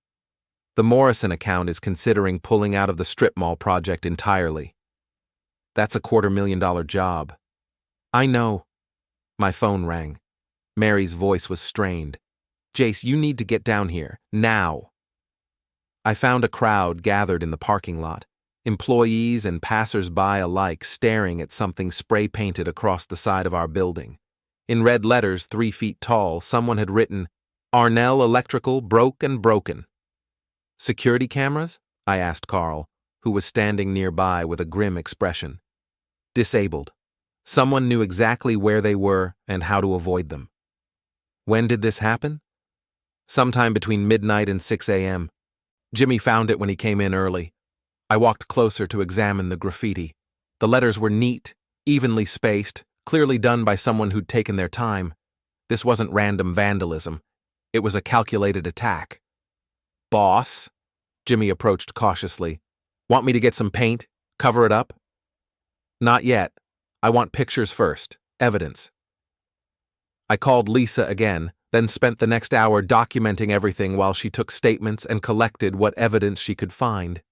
The Morrison account is considering pulling out of the strip mall project entirely. That's a $250,000 job. "I know." My phone rang. Mary's voice was strained. "Jace, you need to get down here, now." I found a crowd gathered in the parking lot. employees and passers-by alike staring at something spray-painted across the side of our building. In red letters 3 feet tall, someone had written, "Arnell Electrical broke and broken." "Security cameras?" I asked Carl, who was standing nearby with a grim expression. "Disabled. Someone knew exactly where they were and how to avoid them." "When did this happen?" "Sometime between midnight and 6 a.m. Jimmy found it when he came in early." I walked closer to examine the graffiti. The letters were neat, evenly spaced, clearly done by someone who'd taken their time. This wasn't random vandalism. It was a calculated attack. "Boss?" Jimmy approached cautiously. "Want me to get some paint? Cover it up?" "Not yet. I want pictures first. Evidence." I called Lisa again, then spent the next hour documenting everything while she took statements and collected what evidence she could find.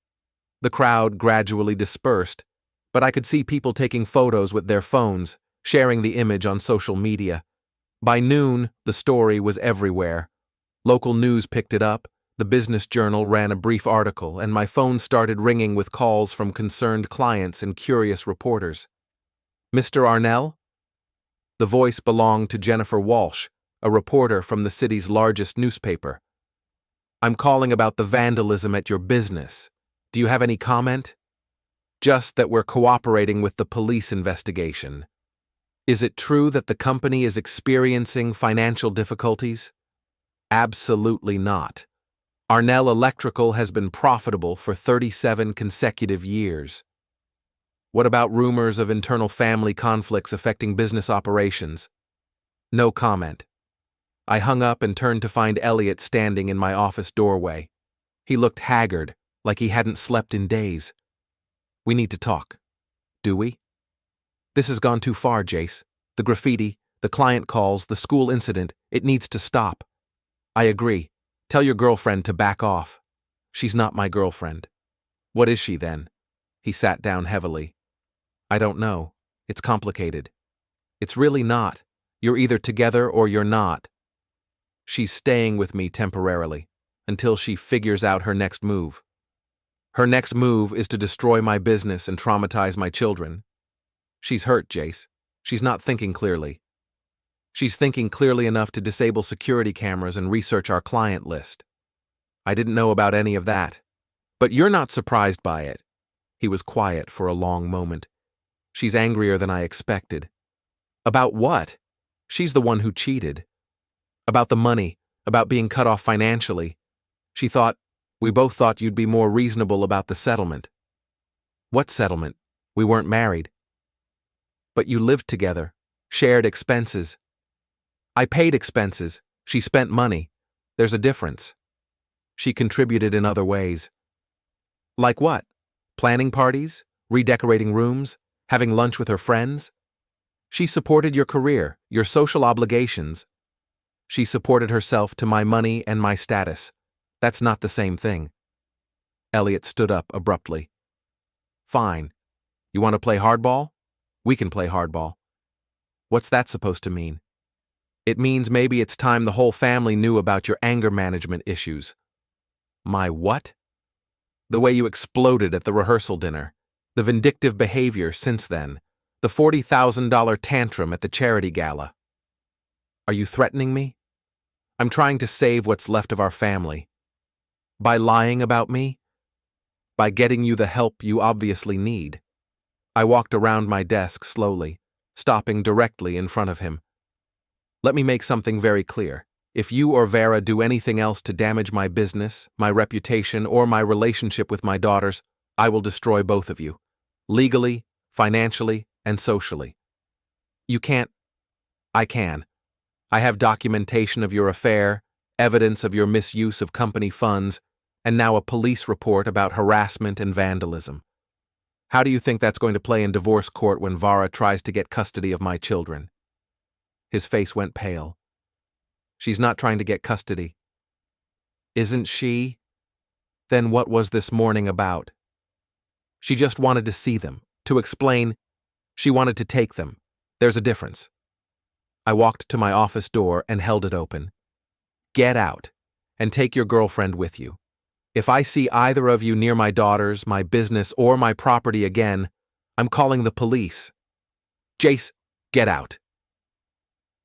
The crowd gradually dispersed, but I could see people taking photos with their phones, sharing the image on social media. By noon, the story was everywhere. Local news picked it up, the Business Journal ran a brief article, and my phone started ringing with calls from concerned clients and curious reporters. "Mr. Arnell?" The voice belonged to Jennifer Walsh, a reporter from the city's largest newspaper. "I'm calling about the vandalism at your business. Do you have any comment?" "Just that we're cooperating with the police investigation." "Is it true that the company is experiencing financial difficulties?" "Absolutely not. Arnell Electrical has been profitable for 37 consecutive years." "What about rumors of internal family conflicts affecting business operations?" "No comment." I hung up and turned to find Eliot standing in my office doorway. He looked haggard, like he hadn't slept in days. "We need to talk." "Do we?" "This has gone too far, Jace. The graffiti, the client calls, the school incident, it needs to stop." "I agree. Tell your girlfriend to back off." "She's not my girlfriend." "What is she then?" He sat down heavily. "I don't know. It's complicated." "It's really not. You're either together or you're not." "She's staying with me temporarily, until she figures out her next move." "Her next move is to destroy my business and traumatize my children." "She's hurt, Jace. She's not thinking clearly." "She's thinking clearly enough to disable security cameras and research our client list." "I didn't know about any of that." "But you're not surprised by it." He was quiet for a long moment. "She's angrier than I expected." "About what?" "She's the one who cheated." "About the money, about being cut off financially. We both thought you'd be more reasonable about the settlement." "What settlement? We weren't married." "But you lived together, shared expenses." "I paid expenses. She spent money. There's a difference." "She contributed in other ways." "Like what? Planning parties? Redecorating rooms? Having lunch with her friends?" "She supported your career, your social obligations." "She supported herself to my money and my status. That's not the same thing." Eliot stood up abruptly. "Fine. You want to play hardball? We can play hardball." "What's that supposed to mean?" "It means maybe it's time the whole family knew about your anger management issues." "My what?" "The way you exploded at the rehearsal dinner. The vindictive behavior since then. The $40,000 tantrum at the charity gala." "Are you threatening me?" "I'm trying to save what's left of our family." "By lying about me?" "By getting you the help you obviously need." I walked around my desk slowly, stopping directly in front of him. "Let me make something very clear. If you or Vara do anything else to damage my business, my reputation, or my relationship with my daughters, I will destroy both of you. Legally, financially, and socially." "You can't." "I can. I have documentation of your affair, evidence of your misuse of company funds, and now a police report about harassment and vandalism. How do you think that's going to play in divorce court when Vara tries to get custody of my children?" His face went pale. "She's not trying to get custody." "Isn't she?" "Then what was this morning about?" "She just wanted to see them, to explain. She wanted to take them. There's a difference." I walked to my office door and held it open. "Get out, and take your girlfriend with you. If I see either of you near my daughters, my business, or my property again, I'm calling the police. Jace, get out."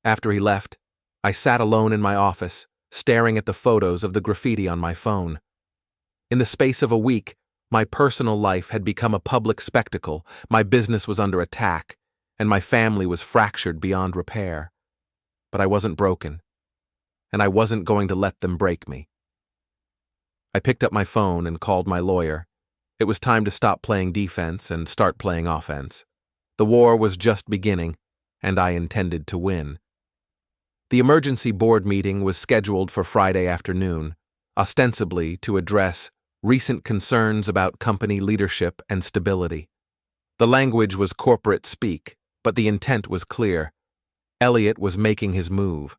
After he left, I sat alone in my office, staring at the photos of the graffiti on my phone. In the space of a week, my personal life had become a public spectacle, my business was under attack, and my family was fractured beyond repair. But I wasn't broken, and I wasn't going to let them break me. I picked up my phone and called my lawyer. It was time to stop playing defense and start playing offense. The war was just beginning, and I intended to win. The emergency board meeting was scheduled for Friday afternoon, ostensibly to address recent concerns about company leadership and stability. The language was corporate speak, but the intent was clear. Eliot was making his move.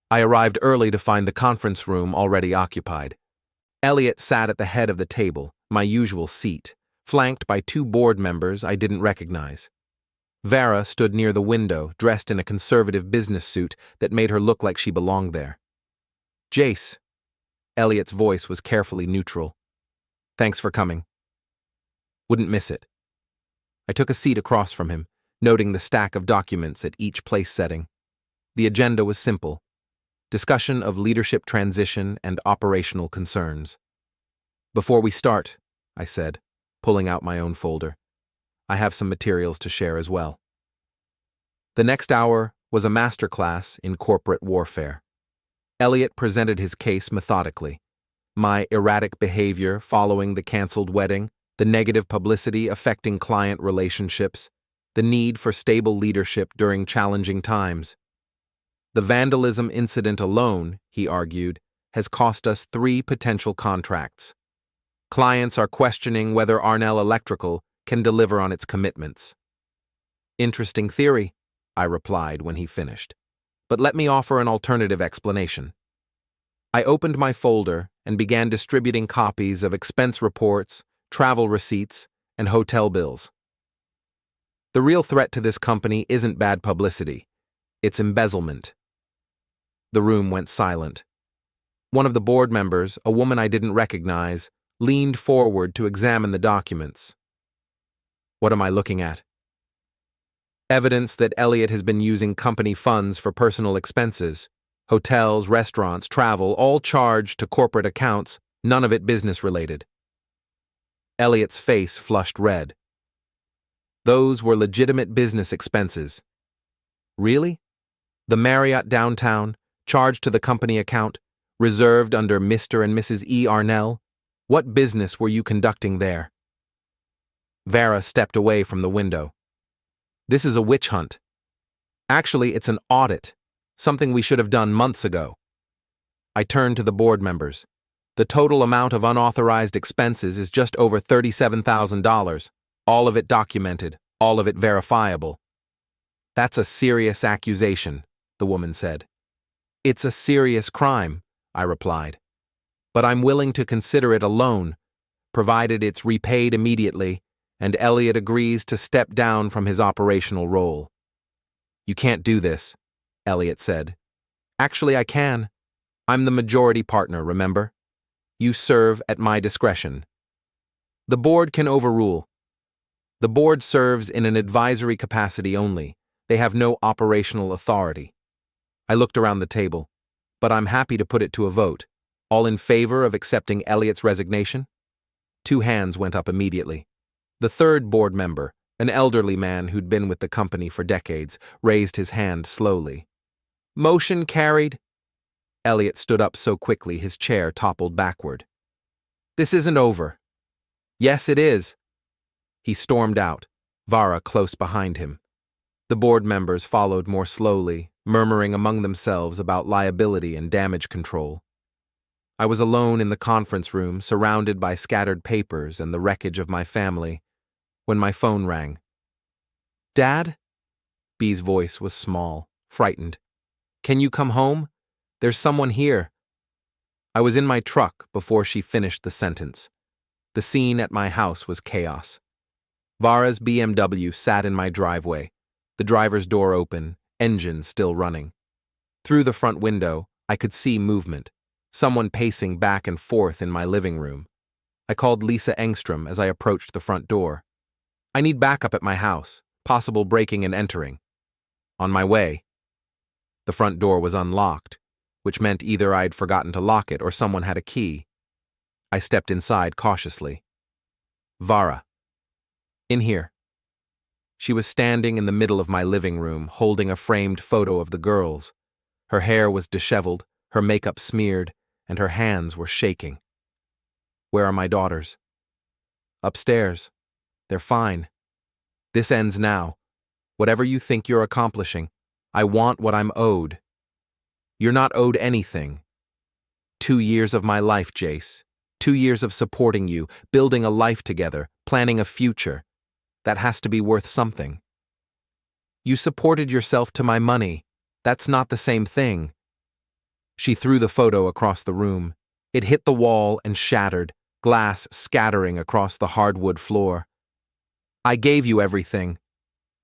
I arrived early to find the conference room already occupied. Eliot sat at the head of the table, my usual seat, flanked by two board members I didn't recognize. Vara stood near the window, dressed in a conservative business suit that made her look like she belonged there. "Jace." Eliot's voice was carefully neutral. "Thanks for coming. Wouldn't miss it." I took a seat across from him, noting the stack of documents at each place setting. The agenda was simple: discussion of leadership transition and operational concerns. "Before we start," I said, pulling out my own folder, "I have some materials to share as well." The next hour was a masterclass in corporate warfare. Eliot presented his case methodically. My erratic behavior following the canceled wedding, the negative publicity affecting client relationships, the need for stable leadership during challenging times. The vandalism incident alone, he argued, has cost us 3 potential contracts. Clients are questioning whether Arnell Electrical can deliver on its commitments. "Interesting theory," I replied when he finished. "But let me offer an alternative explanation." I opened my folder and began distributing copies of expense reports, travel receipts, and hotel bills. The real threat to this company isn't bad publicity. It's embezzlement. The room went silent. One of the board members, a woman I didn't recognize, leaned forward to examine the documents. "What am I looking at?" "Evidence that Eliot has been using company funds for personal expenses. Hotels, restaurants, travel, all charged to corporate accounts, none of it business-related." Eliot's face flushed red. "Those were legitimate business expenses." "Really? The Marriott downtown, charged to the company account, reserved under Mr. and Mrs. E. Arnell? What business were you conducting there?" Vara stepped away from the window. "This is a witch hunt. Actually, it's an audit, something we should have done months ago." I turned to the board members. "The total amount of unauthorized expenses is just over $37,000, all of it documented, all of it verifiable." "That's a serious accusation," the woman said. "It's a serious crime," I replied. "But I'm willing to consider it a loan, provided it's repaid immediately, and Eliot agrees to step down from his operational role." "You can't do this," Eliot said. "Actually, I can. I'm the majority partner, remember? You serve at my discretion. The board can overrule. The board serves in an advisory capacity only. They have no operational authority." I looked around the table. "But I'm happy to put it to a vote. All in favor of accepting Eliot's resignation?" 2 hands went up immediately. The third board member, an elderly man who'd been with the company for decades, raised his hand slowly. "Motion carried." Eliot stood up so quickly his chair toppled backward. "This isn't over." "Yes, it is." He stormed out, Vara close behind him. The board members followed more slowly, murmuring among themselves about liability and damage control. I was alone in the conference room, surrounded by scattered papers and the wreckage of my family, when my phone rang. "Dad?" Bee's voice was small, frightened. "Can you come home? There's someone here." I was in my truck before she finished the sentence. The scene at my house was chaos. Vara's BMW sat in my driveway, the driver's door open, engine still running. Through the front window, I could see movement, someone pacing back and forth in my living room, I called Lisa Engstrom as I approached the front door. I need backup at my house, possible breaking and entering. On my way. The front door was unlocked, which meant either I'd forgotten to lock it or someone had a key. I stepped inside cautiously. Vara. In here. She was standing in the middle of my living room, holding a framed photo of the girls. Her hair was disheveled, her makeup smeared, and her hands were shaking. Where are my daughters? Upstairs. They're fine. This ends now. Whatever you think you're accomplishing, I want what I'm owed. You're not owed anything. 2 years of my life, Jace. 2 years of supporting you, building a life together, planning a future. That has to be worth something. You supported yourself to my money. That's not the same thing. She threw the photo across the room. It hit the wall and shattered, glass scattering across the hardwood floor. I gave you everything.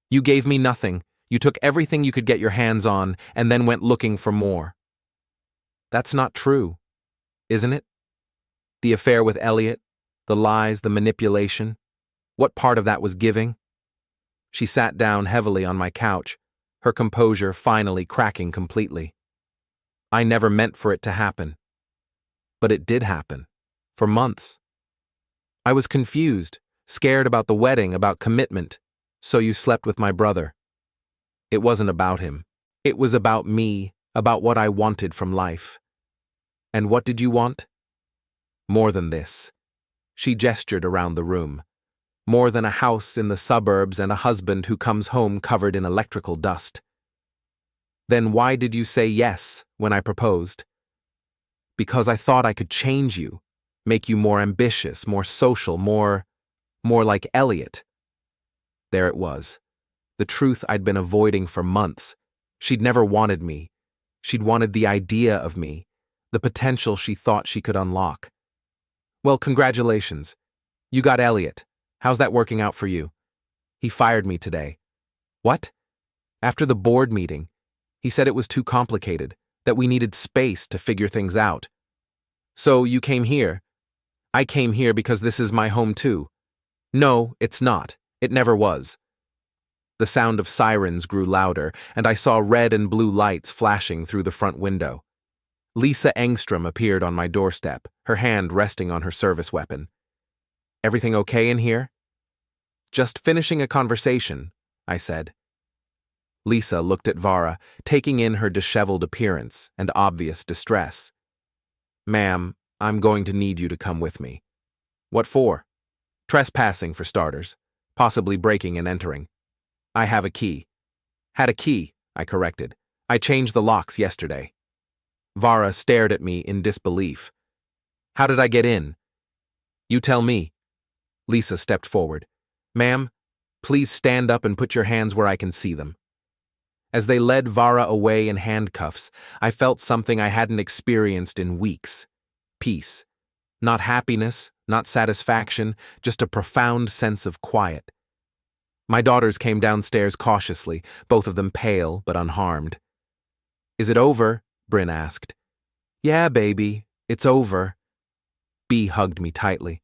You gave me nothing. You took everything you could get your hands on and then went looking for more. That's not true, isn't it? The affair with Eliot, the lies, the manipulation. What part of that was giving? She sat down heavily on my couch, her composure finally cracking completely. I never meant for it to happen. But it did happen. For months. I was confused, scared about the wedding, about commitment. So you slept with my brother. It wasn't about him. It was about me, about what I wanted from life. And what did you want? More than this. She gestured around the room. More than a house in the suburbs and a husband who comes home covered in electrical dust. Then why did you say yes when I proposed? Because I thought I could change you, make you more ambitious, more social, more like Eliot. There it was. The truth I'd been avoiding for months. She'd never wanted me. She'd wanted the idea of me, the potential she thought she could unlock. Well, congratulations. You got Eliot. How's that working out for you? He fired me today. What? After the board meeting, he said it was too complicated, that we needed space to figure things out. So you came here. I came here because this is my home too. No, it's not. It never was. The sound of sirens grew louder, and I saw red and blue lights flashing through the front window. Lisa Engstrom appeared on my doorstep, her hand resting on her service weapon. Everything okay in here? Just finishing a conversation, I said. Lisa looked at Vara, taking in her disheveled appearance and obvious distress. Ma'am, I'm going to need you to come with me. What for? Trespassing, for starters. Possibly breaking and entering. I have a key. Had a key, I corrected. I changed the locks yesterday. Vara stared at me in disbelief. How did I get in? You tell me. Lisa stepped forward. Ma'am, please stand up and put your hands where I can see them. As they led Vara away in handcuffs, I felt something I hadn't experienced in weeks. Peace. Not happiness, not satisfaction, just a profound sense of quiet. My daughters came downstairs cautiously, both of them pale but unharmed. Is it over? Bryn asked. Yeah, baby, it's over. Bea hugged me tightly.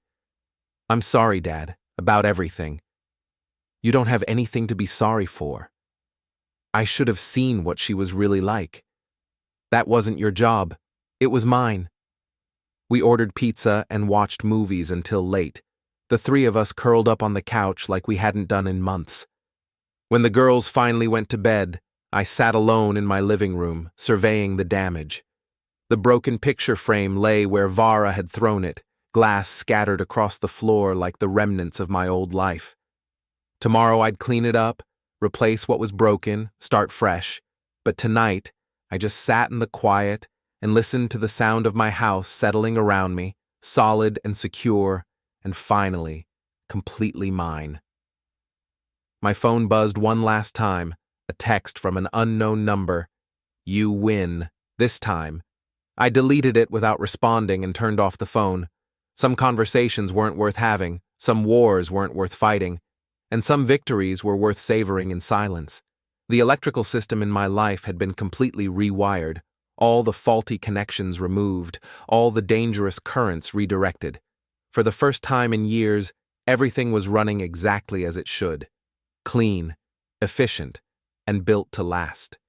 I'm sorry, Dad, about everything. You don't have anything to be sorry for. I should have seen what she was really like. That wasn't your job. It was mine. We ordered pizza and watched movies until late, the three of us curled up on the couch like we hadn't done in months. When the girls finally went to bed, I sat alone in my living room, surveying the damage. The broken picture frame lay where Vara had thrown it, glass scattered across the floor like the remnants of my old life. Tomorrow I'd clean it up, replace what was broken, start fresh. But tonight, I just sat in the quiet and listened to the sound of my house settling around me, solid and secure, and finally, completely mine. My phone buzzed one last time, a text from an unknown number. You win. This time. I deleted it without responding and turned off the phone. Some conversations weren't worth having, some wars weren't worth fighting, and some victories were worth savoring in silence. The electrical system in my life had been completely rewired, all the faulty connections removed, all the dangerous currents redirected. For the first time in years, everything was running exactly as it should. Clean, efficient, and built to last.